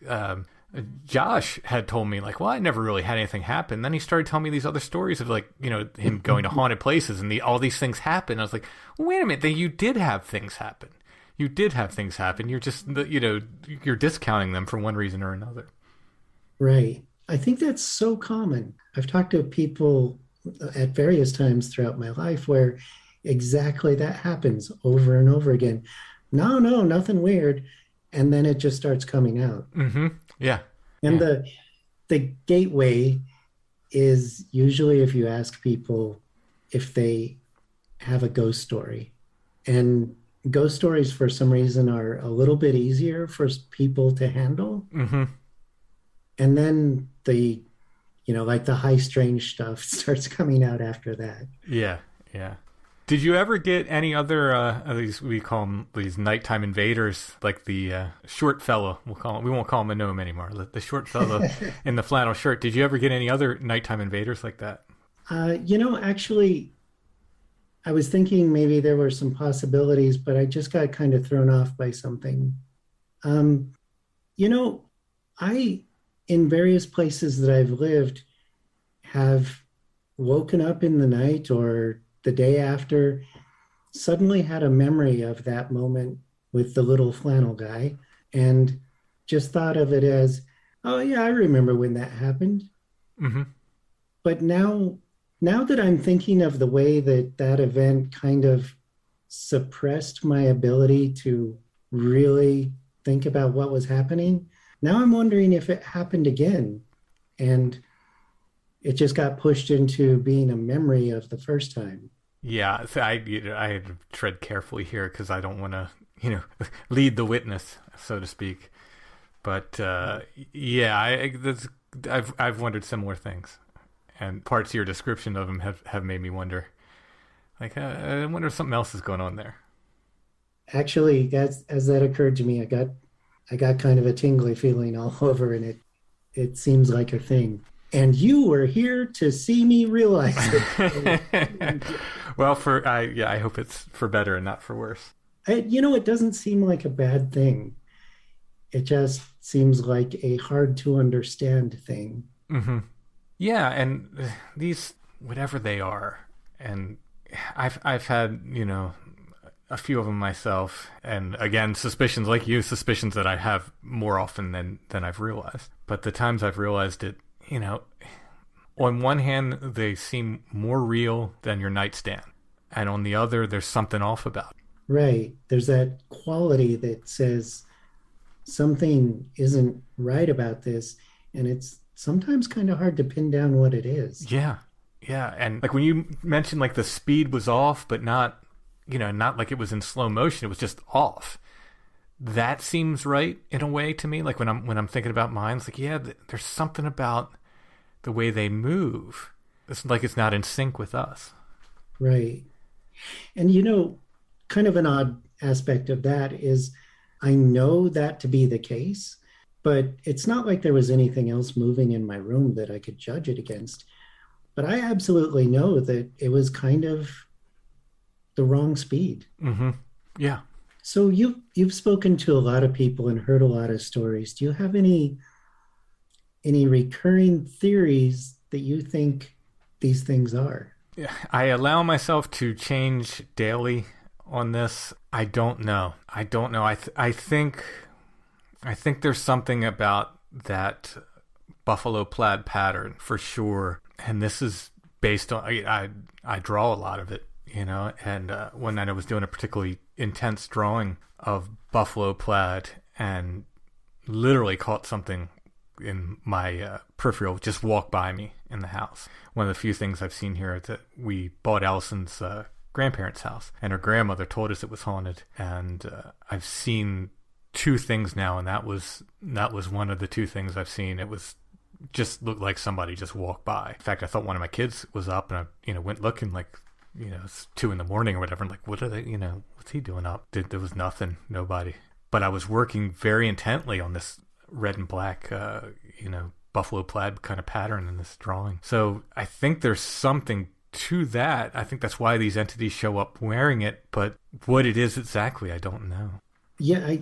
Josh had told me, like, well, I never really had anything happen. Then he started telling me these other stories of, like, him going to haunted places and all these things happen. I was like, well, wait a minute, you did have things happen. You did have things happen. You're just, you're discounting them for one reason or another. Right. I think that's so common. I've talked to people at various times throughout my life where exactly that happens over and over again. No, nothing weird. And then it just starts coming out. Yeah. And the gateway is usually if you ask people if they have a ghost story. And ghost stories, for some reason, are a little bit easier for people to handle. And then the high strange stuff starts coming out after that. Yeah. Did you ever get any other, these, we call them these nighttime invaders, like the short fellow, we won't call him a gnome anymore, the short fellow in the flannel shirt. Did you ever get any other nighttime invaders like that? Actually, I was thinking maybe there were some possibilities, but I just got kind of thrown off by something. I, in various places that I've lived, have woken up in the night or the day after, suddenly had a memory of that moment with the little flannel guy and just thought of it as, oh yeah, I remember when that happened. Mm-hmm. But now that I'm thinking of the way that event kind of suppressed my ability to really think about what was happening, now I'm wondering if it happened again and it just got pushed into being a memory of the first time. Yeah, so I had to tread carefully here because I don't want to, lead the witness, so to speak. But yeah, I've wondered similar things, and parts of your description of them have made me wonder. Like, I wonder if something else is going on there. Actually, as that occurred to me, I got kind of a tingly feeling all over, and it seems like a thing. And you were here to see me realize it. Well, I hope it's for better and not for worse. It doesn't seem like a bad thing. It just seems like a hard to understand thing. Mm-hmm. Yeah, and these, whatever they are, and I've had, a few of them myself, and again, suspicions like you, suspicions that I have more often than I've realized. But the times I've realized it, on one hand, they seem more real than your nightstand. And on the other, there's something off about it. Right. There's that quality that says something isn't right about this. And it's sometimes kind of hard to pin down what it is. Yeah. Yeah. And like when you mentioned like the speed was off, but not like it was in slow motion. It was just off. That seems right in a way to me. Like when I'm thinking about mine, it's like, yeah, there's something about the way they move. It's like it's not in sync with us. Right. And kind of an odd aspect of that is I know that to be the case, but it's not like there was anything else moving in my room that I could judge it against. But I absolutely know that it was kind of the wrong speed. Mm-hmm. Yeah. So you've spoken to a lot of people and heard a lot of stories. Do you have any recurring theories that you think these things are? Yeah, I allow myself to change daily on this. I don't know. I think there's something about that buffalo plaid pattern for sure. And this is based on I draw a lot of it. And one night I was doing a particularly intense drawing of buffalo plaid and literally caught something in my peripheral just walk by me in the house. One of the few things I've seen here is that we bought Allison's grandparents' house, and her grandmother told us it was haunted. And I've seen two things now, and that was one of the two things I've seen. It was just looked like somebody just walked by. In fact, I thought one of my kids was up, and I went looking like, it's 2 a.m. or whatever. I'm like, what are they, what's he doing up? There was nothing, nobody. But I was working very intently on this red and black, buffalo plaid kind of pattern in this drawing. So I think there's something to that. I think that's why these entities show up wearing it. But what it is exactly, I don't know. Yeah,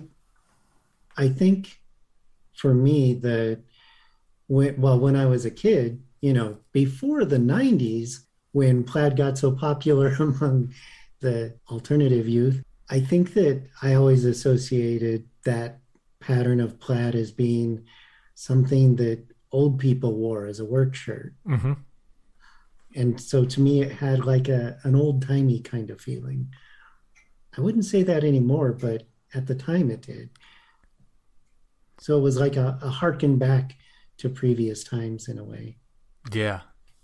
I think for me when I was a kid, before the 90s, when plaid got so popular among the alternative youth, I think that I always associated that pattern of plaid as being something that old people wore as a work shirt. Mm-hmm. And so to me, it had like an old-timey kind of feeling. I wouldn't say that anymore, but at the time it did. So it was like a harken back to previous times in a way. Yeah.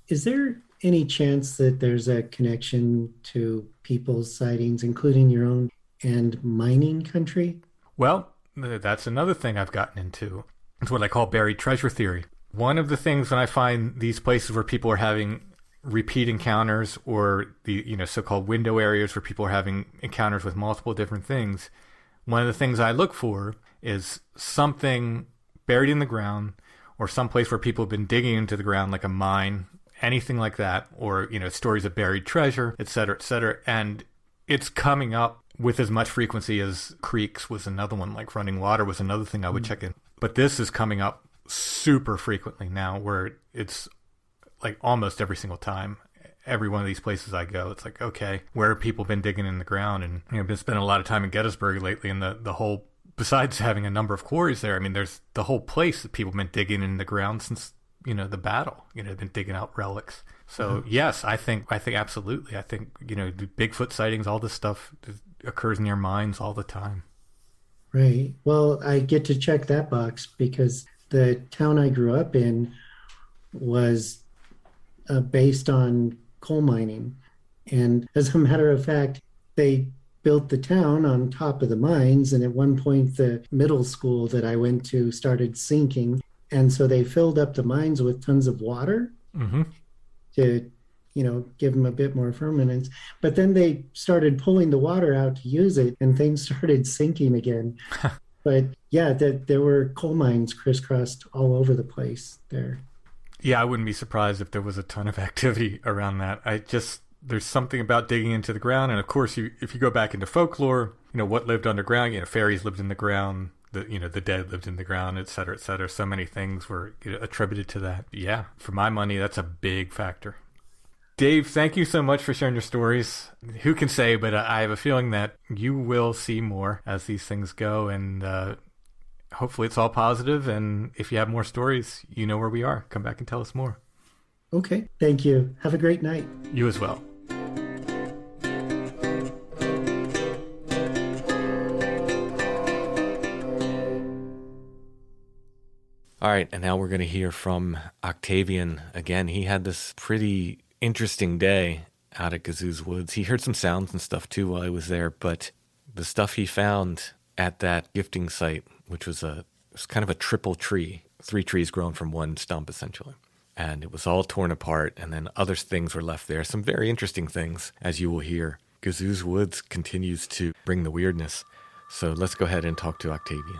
Is there any chance that there's a connection to people's sightings, including your own, and mining country? Well, that's another thing I've gotten into. It's what I call buried treasure theory. One of the things when I find these places where people are having repeat encounters or the so-called window areas where people are having encounters with multiple different things, one of the things I look for is something buried in the ground or someplace where people have been digging into the ground, like a mine, anything like that, or stories of buried treasure, et cetera, and it's coming up with as much frequency as creeks was another one, like running water was another thing I would check in. But this is coming up super frequently now, where it's like almost every single time. Every one of these places I go, it's like, okay, where have people been digging in the ground? And I've been spending a lot of time in Gettysburg lately, and the whole, besides having a number of quarries there, I mean, there's the whole place that people have been digging in the ground since, the battle. They've been digging out relics. So yes, I think absolutely. I think, Bigfoot sightings, all this stuff occurs near mines all the time. Right. Well, I get to check that box because the town I grew up in was based on coal mining. And as a matter of fact, they built the town on top of the mines. And at one point, the middle school that I went to started sinking. And so they filled up the mines with tons of water to, give them a bit more permanence. But then they started pulling the water out to use it, and things started sinking again. But yeah, there were coal mines crisscrossed all over the place there. Yeah, I wouldn't be surprised if there was a ton of activity around that. There's something about digging into the ground. And of course, if you go back into folklore, what lived underground, fairies lived in the ground, the dead lived in the ground, et cetera, et cetera. So many things were attributed to that. Yeah, for my money, that's a big factor. Dave, thank you so much for sharing your stories. Who can say, but I have a feeling that you will see more as these things go, and hopefully it's all positive. And if you have more stories, you know where we are. Come back and tell us more. Okay, thank you. Have a great night. You as well. All right, and now we're going to hear from Octavion again. He had this pretty interesting day out at Gazoo's woods. He heard some sounds and stuff too while he was there, but the stuff he found at that gifting site, which was kind of a triple tree, 3 trees grown from one stump essentially, and it was all torn apart, and then other things were left there. Some very interesting things, as you will hear. Gazoo's woods continues to bring the weirdness. So let's go ahead and talk to Octavion.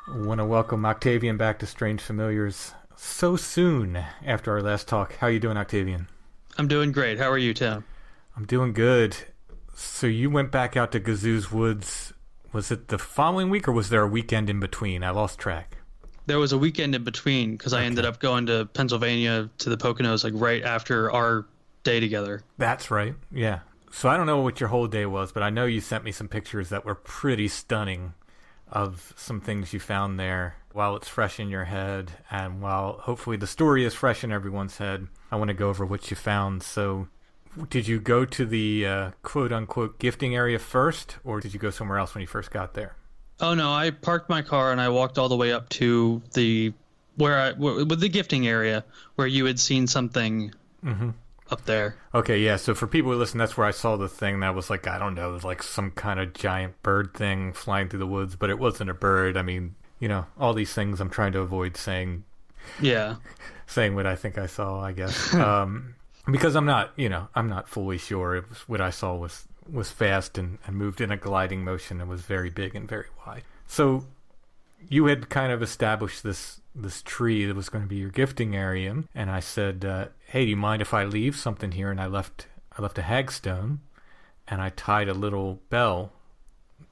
I want to welcome Octavion back to Strange Familiars so soon after our last talk. How are you doing, Octavion? I'm doing great. How are you, Tim? I'm doing good. So you went back out to Gazoo's woods. Was it the following week, or was there a weekend in between? I lost track. There was a weekend in between because I ended up going to Pennsylvania to the Poconos like right after our day together. That's right. Yeah. So I don't know what your whole day was, but I know you sent me some pictures that were pretty stunning of some things you found there. While it's fresh in your head, and while hopefully the story is fresh in everyone's head, I want to go over what you found. So did you go to the quote-unquote gifting area first, or did you go somewhere else when you first got there? Oh, no, I parked my car and I walked all the way up to with the gifting area where you had seen something up there. Okay, yeah, so for people who listen, that's where I saw the thing that was like, I don't know, it was like some kind of giant bird thing flying through the woods, but it wasn't a bird. I mean, all these things I'm trying to avoid saying. Yeah. Saying what I think I saw, I guess. Because I'm not fully sure. It was, what I saw was fast and moved in a gliding motion and was very big and very wide. So you had kind of established this tree that was going to be your gifting area, and I said, hey, do you mind if I leave something here? And I left a hagstone, and I tied a little bell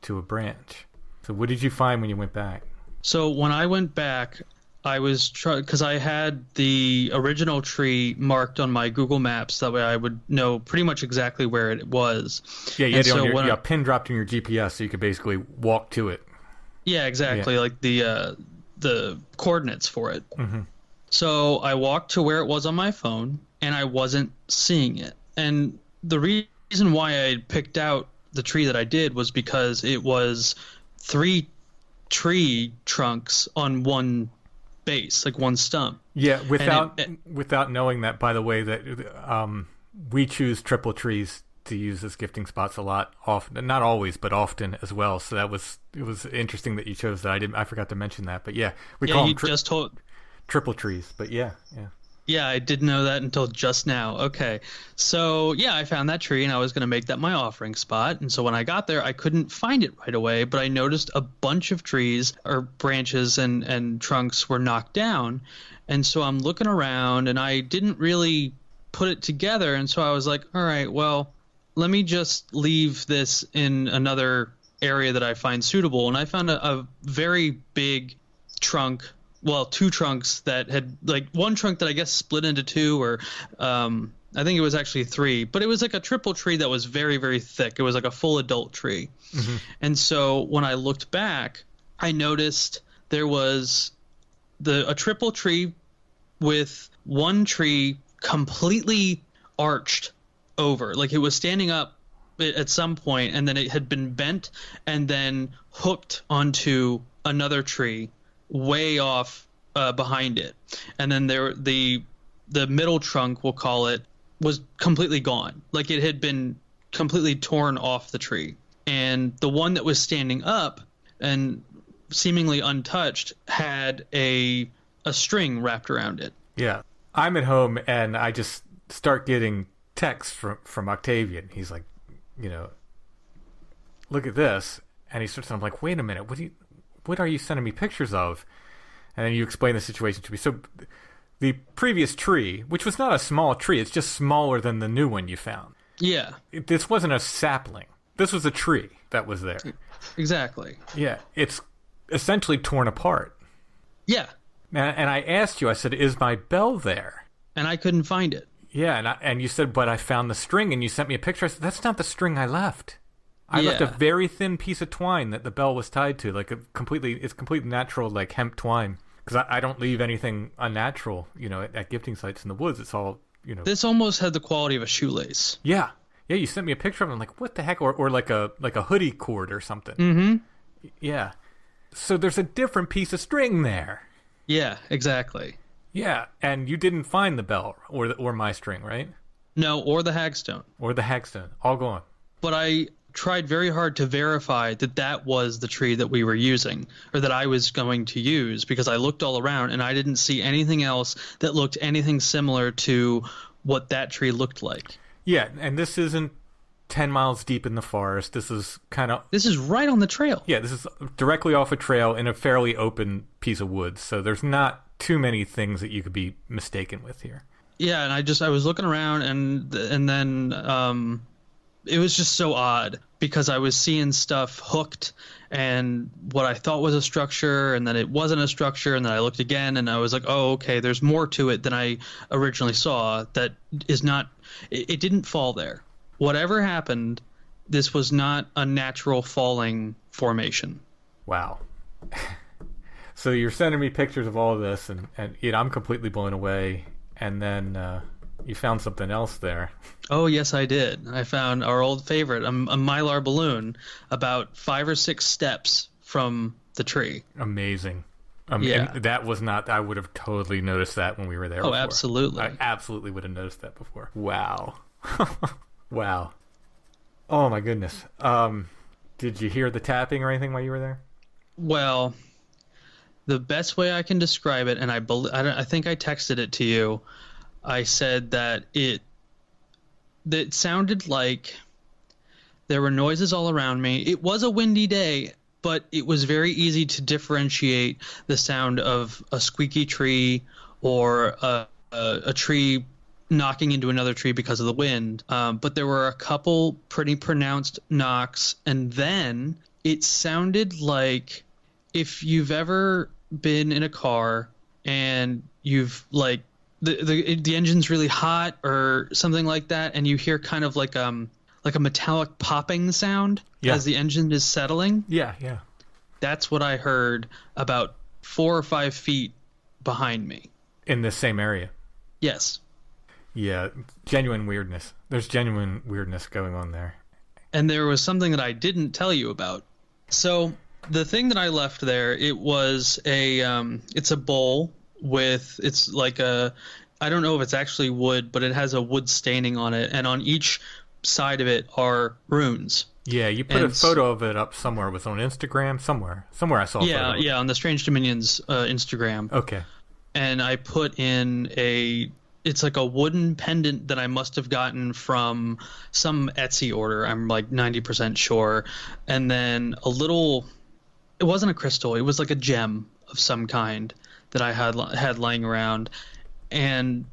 to a branch. So what did you find when you went back? So when I went back, I was because I had the original tree marked on my Google Maps. That way I would know pretty much exactly where it was. Yeah, you had it on your pin dropped in your GPS, so you could basically walk to it. Yeah, exactly. Yeah. Like the coordinates for it. Mm-hmm. So I walked to where it was on my phone, and I wasn't seeing it. And the reason why I picked out the tree that I did was because it was 3 tree trunks on one base, like one stump. Yeah, without knowing that, by the way, that we choose triple trees to use as gifting spots a lot, often, not always, but often as well. So it was interesting that you chose that. I forgot to mention that, but yeah, we call them triple trees. But yeah. Yeah, I didn't know that until just now. Okay. So, yeah, I found that tree, and I was going to make that my offering spot. And so when I got there, I couldn't find it right away, but I noticed a bunch of trees or branches and trunks were knocked down. And so I'm looking around, and I didn't really put it together. And so I was like, all right, well, let me just leave this in another area that I find suitable. And I found a very big trunk. Well, two trunks that had, like, one trunk that I guess split into two, or I think it was actually three, but it was like a triple tree that was very, very thick. It was like a full adult tree. Mm-hmm. And so when I looked back, I noticed there was a triple tree with one tree completely arched over. Like, it was standing up at some point, and then it had been bent and then hooked onto another tree way off behind it, and then the middle trunk, we'll call it, was completely gone. Like, it had been completely torn off the tree, and the one that was standing up and seemingly untouched had a string wrapped around it. Yeah, I'm at home and I just start getting texts from Octavion. He's like, look at this, and he starts. I'm like, wait a minute, what are you sending me pictures of? And then you explain the situation to me. So the previous tree, which was not a small tree, it's just smaller than the new one you found. Yeah. This wasn't a sapling. This was a tree that was there. Exactly. Yeah. It's essentially torn apart. Yeah. And I asked you, I said, is my bell there? And I couldn't find it. Yeah. And you said, but I found the string, and you sent me a picture. I said, that's not the string I left. I left a very thin piece of twine that the bell was tied to, like it's completely natural, like hemp twine. Because I don't leave anything unnatural, at gifting sites in the woods. It's all, This almost had the quality of a shoelace. Yeah, you sent me a picture of it. I'm like, what the heck? Or like a hoodie cord or something. Mm-hmm. Yeah. So there's a different piece of string there. Yeah, exactly. Yeah, and you didn't find the bell or my string, right? No, or the hagstone. All gone. But I tried very hard to verify that was the tree that we were using, or that I was going to use, because I looked all around and I didn't see anything else that looked anything similar to what that tree looked like. Yeah, and this isn't 10 miles deep in the forest. This is right on the trail. Yeah, this is directly off a trail in a fairly open piece of woods, so there's not too many things that you could be mistaken with here. Yeah, and I was looking around, and then it was just so odd, because I was seeing stuff hooked and what I thought was a structure, and then it wasn't a structure, and then I looked again and I was like, oh, okay, there's more to it than I originally saw. That is not, it didn't fall there. Whatever happened, this was not a natural falling formation. Wow. So you're sending me pictures of all of this, and I'm completely blown away, and then you found something else there. Oh, yes, I did. I found our old favorite, a mylar balloon, about 5 or 6 steps from the tree. Amazing. Yeah. That was not... I would have totally noticed that when we were there before. Absolutely. I absolutely would have noticed that before. Wow. Wow. Oh, my goodness. Did you hear the tapping or anything while you were there? Well, the best way I can describe it, and I think I texted it to you, I said that it sounded like there were noises all around me. It was a windy day, but it was very easy to differentiate the sound of a squeaky tree or a tree knocking into another tree because of the wind. But there were a couple pretty pronounced knocks, and then it sounded like if you've ever been in a car and you've like the engine's really hot or something like that, and you hear kind of like a metallic popping sound as the engine is settling. Yeah. That's what I heard about 4 or 5 feet behind me. In the same area? Yes. Yeah, genuine weirdness. There's genuine weirdness going on there. And there was something that I didn't tell you about. So the thing that I left there, it was it's a bowl with, it's like I don't know if it's actually wood, but it has a wood staining on it. And on each side of it are runes. Yeah, you put a photo of it up somewhere. It was on Instagram, somewhere I saw a photo. Yeah, on the Strange Dominions Instagram. Okay. And I put in it's like a wooden pendant that I must have gotten from some Etsy order. I'm like 90% sure. And then it wasn't a crystal. It was like a gem of some kind that I had lying around. And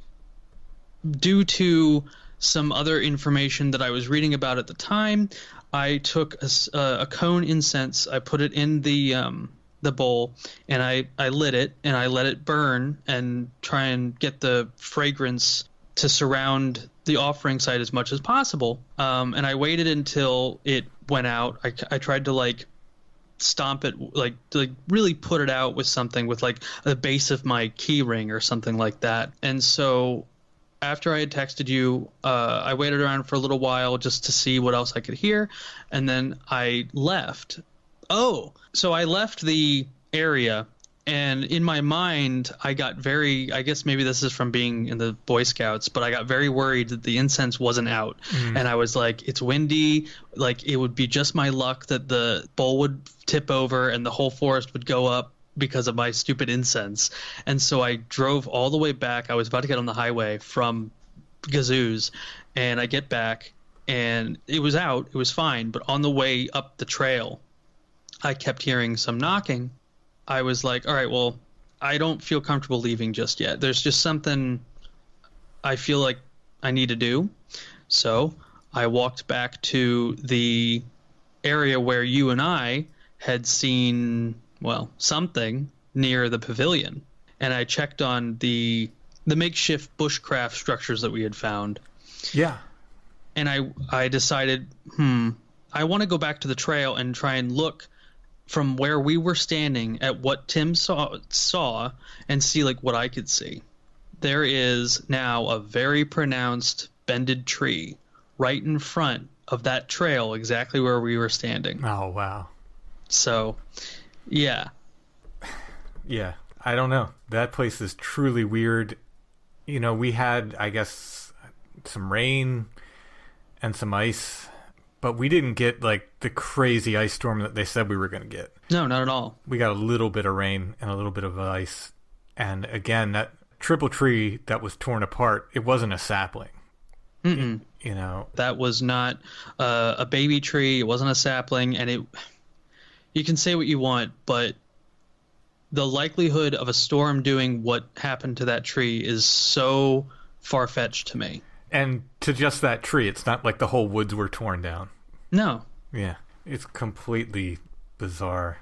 due to some other information that I was reading about at the time, I took a cone incense. I put it in the bowl, and I lit it, and I let it burn and try and get the fragrance to surround the offering site as much as possible. And I waited until it went out. I tried to like stomp it, like really put it out with something, with like the base of my key ring or something like that. And so after I had texted you, I waited around for a little while just to see what else I could hear, and then I left. So I left the area, and in my mind, I got I guess maybe this is from being in the Boy Scouts, but I got very worried that the incense wasn't out. And I was like, it's windy, like it would be just my luck that the bowl would tip over and the whole forest would go up because of my stupid incense. And so I drove all the way back. I was about to get on the highway from Gazoo's, and I get back, and it was out. It was fine. But on the way up the trail, I kept hearing some knocking. I was like, all right, well, I don't feel comfortable leaving just yet. There's just something I feel like I need to do. So I walked back to the area where you and I had seen, well, something near the pavilion. And I checked on the makeshift bushcraft structures that we had found. Yeah. And I decided, I want to go back to the trail and try and look from where we were standing at what Tim saw and see like what I could see. There is now a very pronounced bended tree right in front of that trail, exactly where we were standing. Oh, wow. So, yeah. Yeah, I don't know. That place is truly weird. You know, we had, I guess, some rain and some ice, but we didn't get like the crazy ice storm that they said we were going to get. No, not at all. We got a little bit of rain and a little bit of ice. And again, that triple tree that was torn apart, it wasn't a sapling. Mm-mm. You know, that was not a baby tree. It wasn't a sapling. And you can say what you want, but the likelihood of a storm doing what happened to that tree is so far-fetched to me. And to just that tree, it's not like the whole woods were torn down. No. Yeah, it's completely bizarre.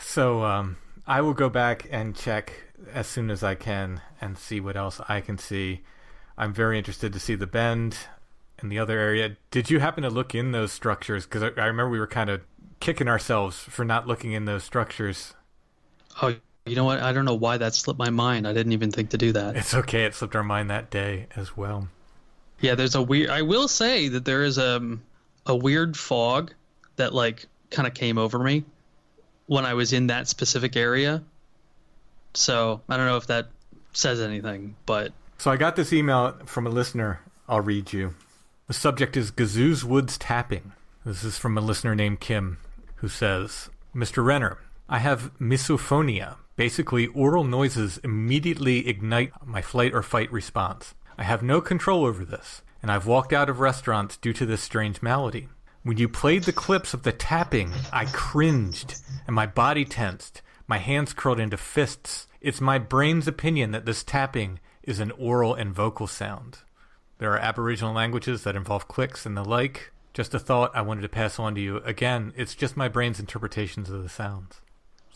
So I will go back and check as soon as I can and see what else I can see. I'm very interested to see the bend and the other area. Did you happen to look in those structures? Because I remember we were kind of kicking ourselves for not looking in those structures. Oh, you know what? I don't know why that slipped my mind. I didn't even think to do that. It's okay. It slipped our mind that day as well. Yeah, there's I will say that there is a weird fog that like kind of came over me when I was in that specific area. So I don't know if that says anything, but. So I got this email from a listener. I'll read you. The subject is Gazoo's Woods Tapping. This is from a listener named Kim, who says, Mr. Renner, I have misophonia. Basically, oral noises immediately ignite my flight or fight response. I have no control over this, and I've walked out of restaurants due to this strange malady. When you played the clips of the tapping, I cringed, and my body tensed. My hands curled into fists. It's my brain's opinion that this tapping is an oral and vocal sound. There are Aboriginal languages that involve clicks and the like. Just a thought I wanted to pass on to you. Again, it's just my brain's interpretations of the sounds.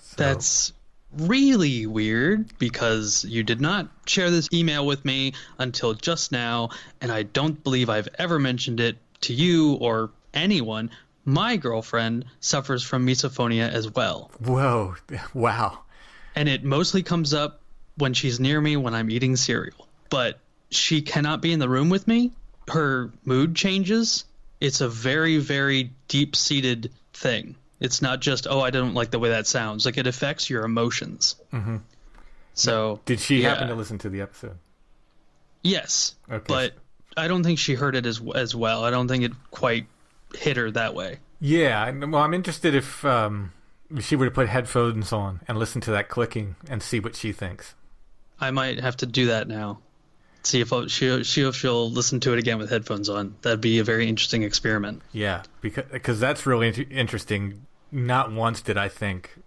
So. That's really weird because you did not share this email with me until just now, and I don't believe I've ever mentioned it to you or anyone. My girlfriend suffers from misophonia as well. Whoa. Wow. And it mostly comes up when she's near me when I'm eating cereal. But she cannot be in the room with me. Her mood changes. It's a very, very deep-seated thing. It's not just, I don't like the way that sounds. Like, it affects your emotions. Mm-hmm. So, did she happen to listen to the episode? Yes. Okay. But I don't think she heard it as well. I don't think it quite hit her that way. Yeah, well, I'm interested if she would have put headphones on and listened to that clicking and see what she thinks. I might have to do that now. See if she'll listen to it again with headphones on. That'd be a very interesting experiment. Yeah, because that's really interesting. Not once did I think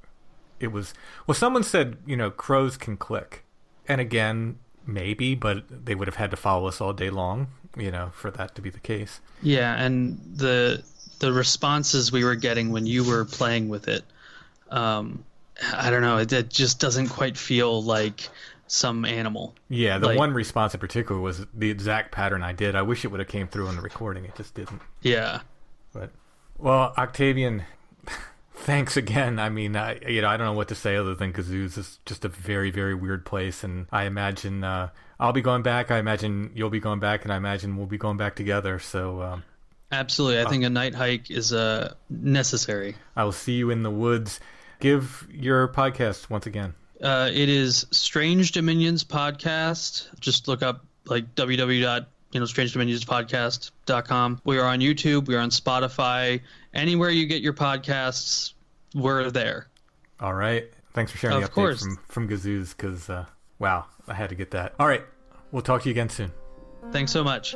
it was... Well, someone said, crows can click. And again, maybe, but they would have had to follow us all day long, for that to be the case. Yeah, and the responses we were getting when you were playing with it, I don't know, it just doesn't quite feel like some animal. Yeah, the one response in particular was the exact pattern I did. I wish it would have came through on the recording. It just didn't. Yeah. But, well, Octavian, thanks again. I mean, I don't know what to say other than Gazoo's is just a very, very weird place. And I imagine I'll be going back. I imagine you'll be going back. And I imagine we'll be going back together. So... Absolutely. I think a night hike is necessary. I will see you in the woods. Give your podcast once again. It is Strange Dominions Podcast. Just look up like www.strangedominionspodcast.com. We are on YouTube. We are on Spotify. Anywhere you get your podcasts, we're there. All right. Thanks for sharing the update from Gazoo's because, wow, I had to get that. All right. We'll talk to you again soon. Thanks so much.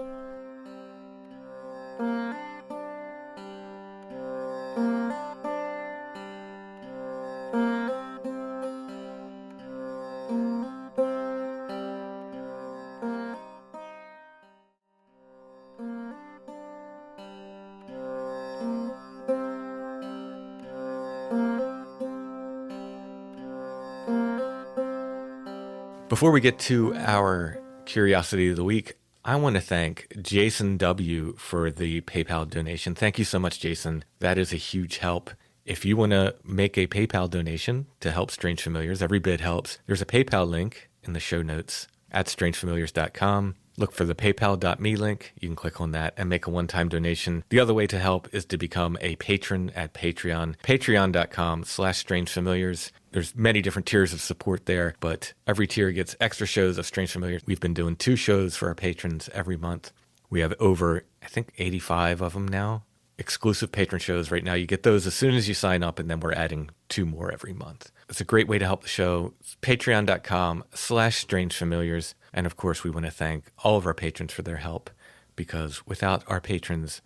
Before we get to our curiosity of the week, I want to thank Jason W. for the PayPal donation. Thank you so much, Jason. That is a huge help. If you want to make a PayPal donation to help Strange Familiars, every bit helps. There's a PayPal link in the show notes at strangefamiliars.com. Look for the paypal.me link. You can click on that and make a one-time donation. The other way to help is to become a patron at Patreon, patreon.com/strangefamiliars. There's many different tiers of support there, but every tier gets extra shows of Strange Familiars. We've been doing 2 shows for our patrons every month. We have over, I think, 85 of them now. Exclusive patron shows right now. You get those as soon as you sign up, and then we're adding 2 more every month. It's a great way to help the show. It's patreon.com/strangefamiliars. And of course, we want to thank all of our patrons for their help, because without our patrons,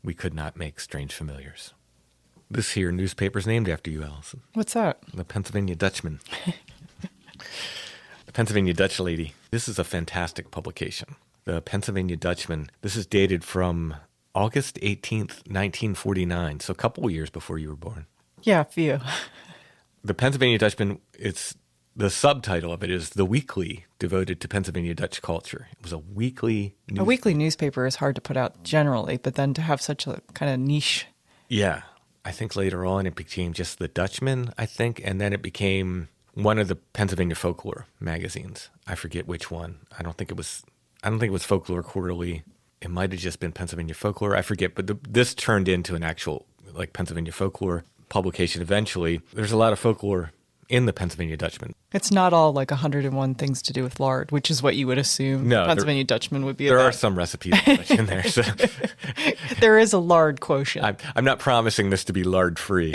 we could not make Strange Familiars. This here newspaper's named after you, Allison. What's that? The Pennsylvania Dutchman. The Pennsylvania Dutch Lady. This is a fantastic publication. The Pennsylvania Dutchman. This is dated from August 18th, 1949, so a couple of years before you were born. Yeah, a few. The Pennsylvania Dutchman, the subtitle of it is The Weekly Devoted to Pennsylvania Dutch Culture. It was a weekly newspaper. A weekly newspaper is hard to put out generally, but then to have such a kind of niche. Yeah. I think later on it became just the Dutchman, and then it became one of the Pennsylvania Folklore magazines. I forget which one. I don't think it was Folklore Quarterly. It might have just been Pennsylvania Folklore. I forget, but this turned into an actual Pennsylvania Folklore publication eventually. There's a lot of folklore in the Pennsylvania Dutchman. It's not all 101 things to do with lard, which is what you would assume Pennsylvania Dutchman would be about. There are some recipes in there. So. There is a lard quotient. I'm not promising this to be lard-free,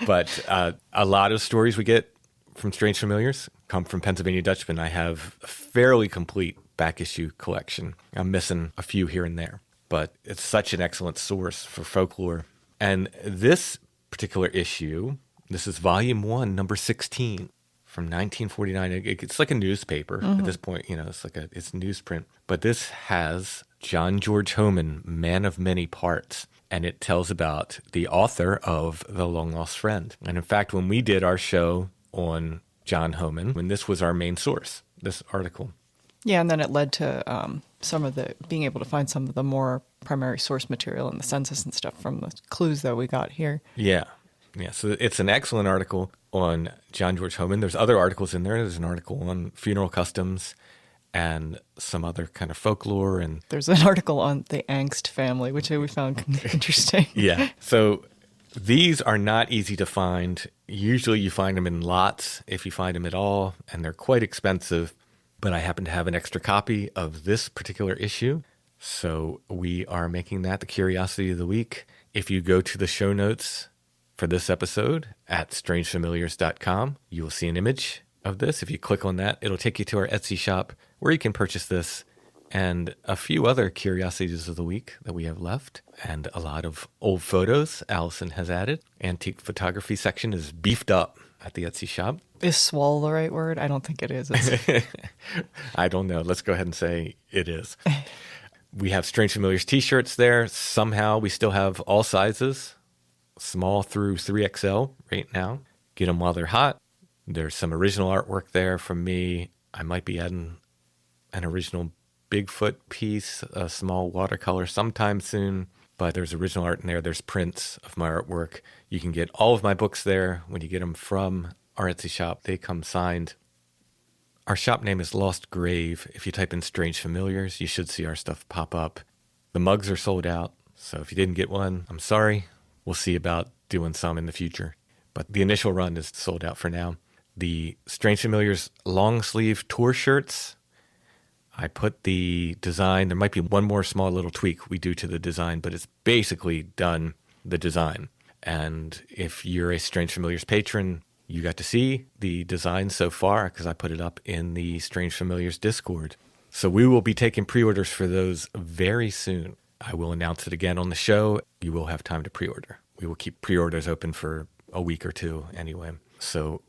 but a lot of stories we get from Strange Familiars come from Pennsylvania Dutchman. I have a fairly complete back issue collection. I'm missing a few here and there, but it's such an excellent source for folklore. And this particular issue... This is volume 1, number 16 from 1949. It's like a newspaper at this point. It's it's newsprint. But this has John George Homan, Man of Many Parts. And it tells about the author of The Long Lost Friend. And in fact, when we did our show on John Homan, when this was our main source, this article. Yeah, and then it led to being able to find some of the more primary source material in the census and stuff from the clues that we got here. Yeah. Yeah, so it's an excellent article on John George Homan. There's other articles in there. There's an article on funeral customs and some other kind of folklore. And there's an article on the Angst family, which we found interesting. Yeah, so these are not easy to find. Usually you find them in lots, if you find them at all, and they're quite expensive. but I happen to have an extra copy of this particular issue. So we are making that the Curiosity of the Week. If you go to the show notes for this episode at strangefamiliars.com, you will see an image of this. If you click on that, it'll take you to our Etsy shop where you can purchase this and a few other Curiosities of the Week that we have left, and a lot of old photos Allison has added. Antique photography section is beefed up at the Etsy shop. Is swole the right word? I don't think it is. I don't know. Let's go ahead and say it is. We have Strange Familiars t-shirts there. Somehow we still have all sizes, small through 3XL right now. Get them while they're hot. There's some original artwork there from me. I might be adding an original Bigfoot piece, a small watercolor sometime soon, but there's original art in there. There's prints of my artwork. You can get all of my books there when you get them from our Etsy shop. They come signed. Our shop name is Lost Grave. If you type in Strange Familiars, you should see our stuff pop up. The mugs are sold out, so if you didn't get one, I'm sorry. We'll see about doing some in the future. But the initial run is sold out for now. The Strange Familiars long sleeve tour shirts, I put the design, there might be one more small little tweak we do to the design, but it's basically done, the design. And if you're a Strange Familiars patron, you got to see the design so far because I put it up in the Strange Familiars Discord. So we will be taking pre-orders for those very soon. I will announce it again on the show. You will have time to pre-order. We will keep pre-orders open for a week or two anyway. So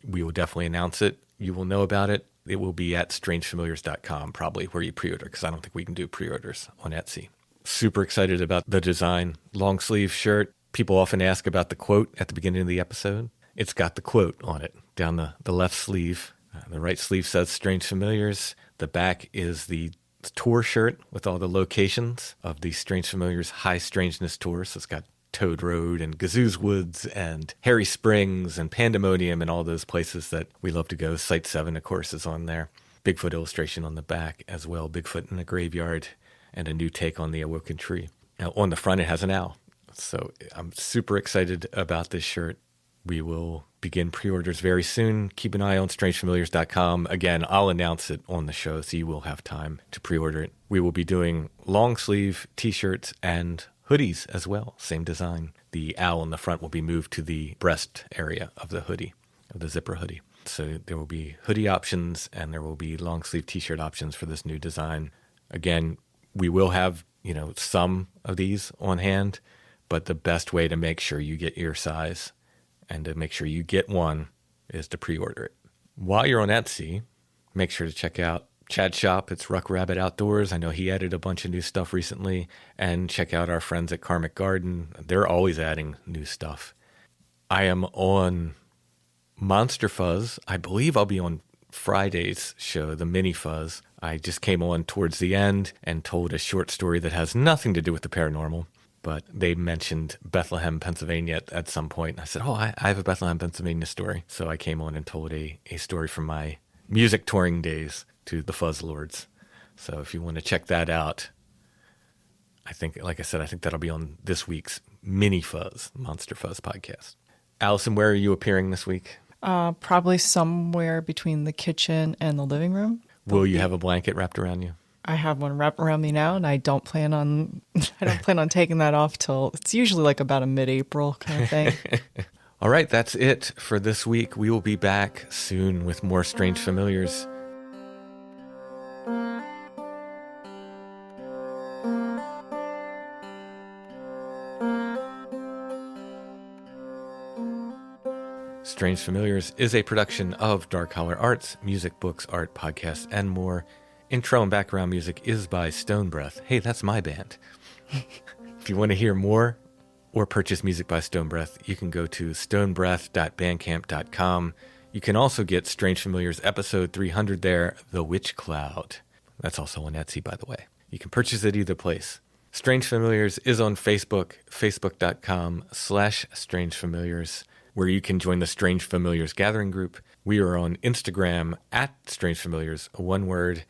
we will definitely announce it. You will know about it. It will be at strangefamiliars.com probably where you pre-order, because I don't think we can do pre-orders on Etsy. Super excited about the design. Long sleeve shirt. People often ask about the quote at the beginning of the episode. It's got the quote on it down the left sleeve. The right sleeve says Strange Familiars. The back is the tour shirt with all the locations of the Strange Familiars High Strangeness tour. So it's got Toad Road and Gazoo's Woods and Harry Springs and Pandemonium and all those places that we love to go. Site 7, of course, is on there. Bigfoot illustration on the back as well. Bigfoot in the graveyard and a new take on the awoken tree. Now, on the front, it has an owl. So I'm super excited about this shirt. We will begin pre-orders very soon. Keep an eye on strangefamiliars.com. Again, I'll announce it on the show, so you will have time to pre-order it. We will be doing long sleeve t-shirts and hoodies as well, same design. The owl in the front will be moved to the breast area of the hoodie, of the zipper hoodie. So there will be hoodie options and there will be long sleeve t-shirt options for this new design. Again, we will have, some of these on hand, but the best way to make sure you get your size and to make sure you get one is to pre-order it. While you're on Etsy, make sure to check out Chad's shop. It's Ruck Rabbit Outdoors. I know he added a bunch of new stuff recently. And check out our friends at Karmic Garden. They're always adding new stuff. I am on Monster Fuzz. I believe I'll be on Friday's show, the Mini Fuzz. I just came on towards the end and told a short story that has nothing to do with the paranormal. But they mentioned Bethlehem, Pennsylvania at some point. I said, I have a Bethlehem, Pennsylvania story. So I came on and told a story from my music touring days to the Fuzz Lords. So if you want to check that out, I think, like I said, I think that'll be on this week's Mini Fuzz, Monster Fuzz podcast. Allison, where are you appearing this week? Probably somewhere between the kitchen and the living room. Will you have a blanket wrapped around you? I have one wrapped around me now, and I don't plan on taking that off till it's usually like about a mid-April kind of thing. All right, that's it for this week. We will be back soon with more Strange Familiars. Strange Familiars is a production of Dark Holler Arts, music, books, art, podcasts, and more. Intro and background music is by Stone Breath. Hey, that's my band. If you want to hear more or purchase music by Stone Breath, you can go to stonebreath.bandcamp.com. You can also get Strange Familiars episode 300 there, The Witch Cloud. That's also on Etsy, by the way. You can purchase it either place. Strange Familiars is on Facebook, facebook.com/Strange Familiars, where you can join the Strange Familiars gathering group. We are on Instagram @Strange Familiars, one word,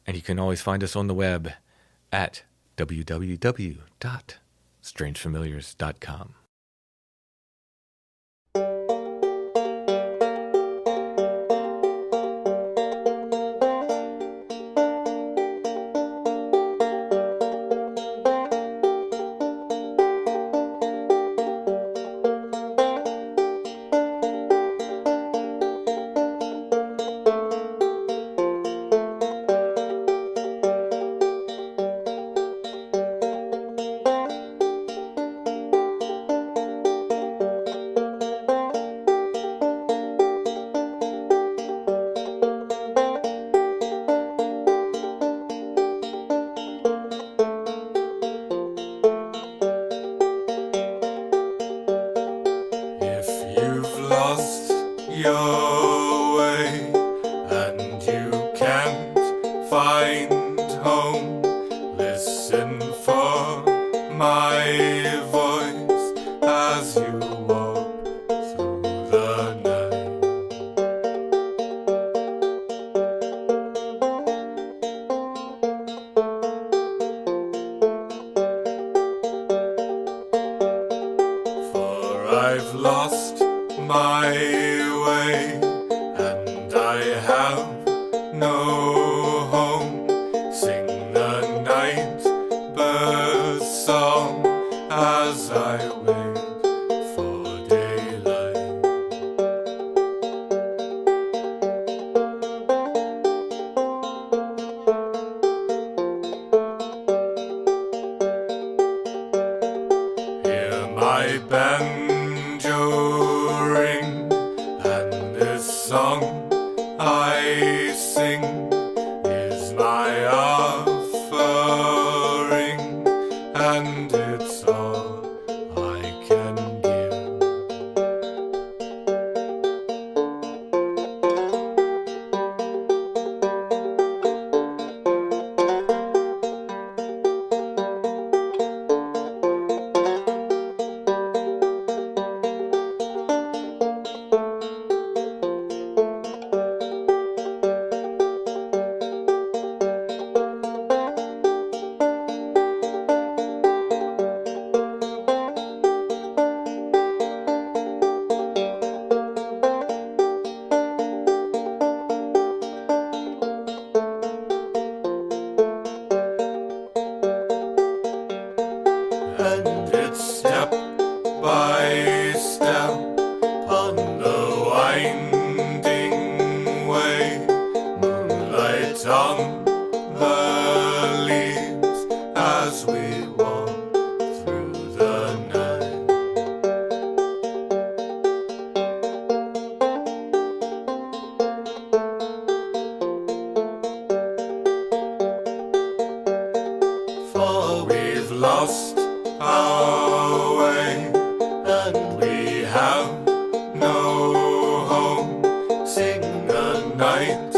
and you can always find us on the web at www.strangefamiliars.com. my way, and I have no home. Sing the night bird's song as I wait for daylight. Hear my banjo ring, and this song I sing is my offering, and it's all I can give. And it's step by step on the winding way, moonlight on the leaves as we walk through the night. For we've lost our way, and we have no home. Sing the night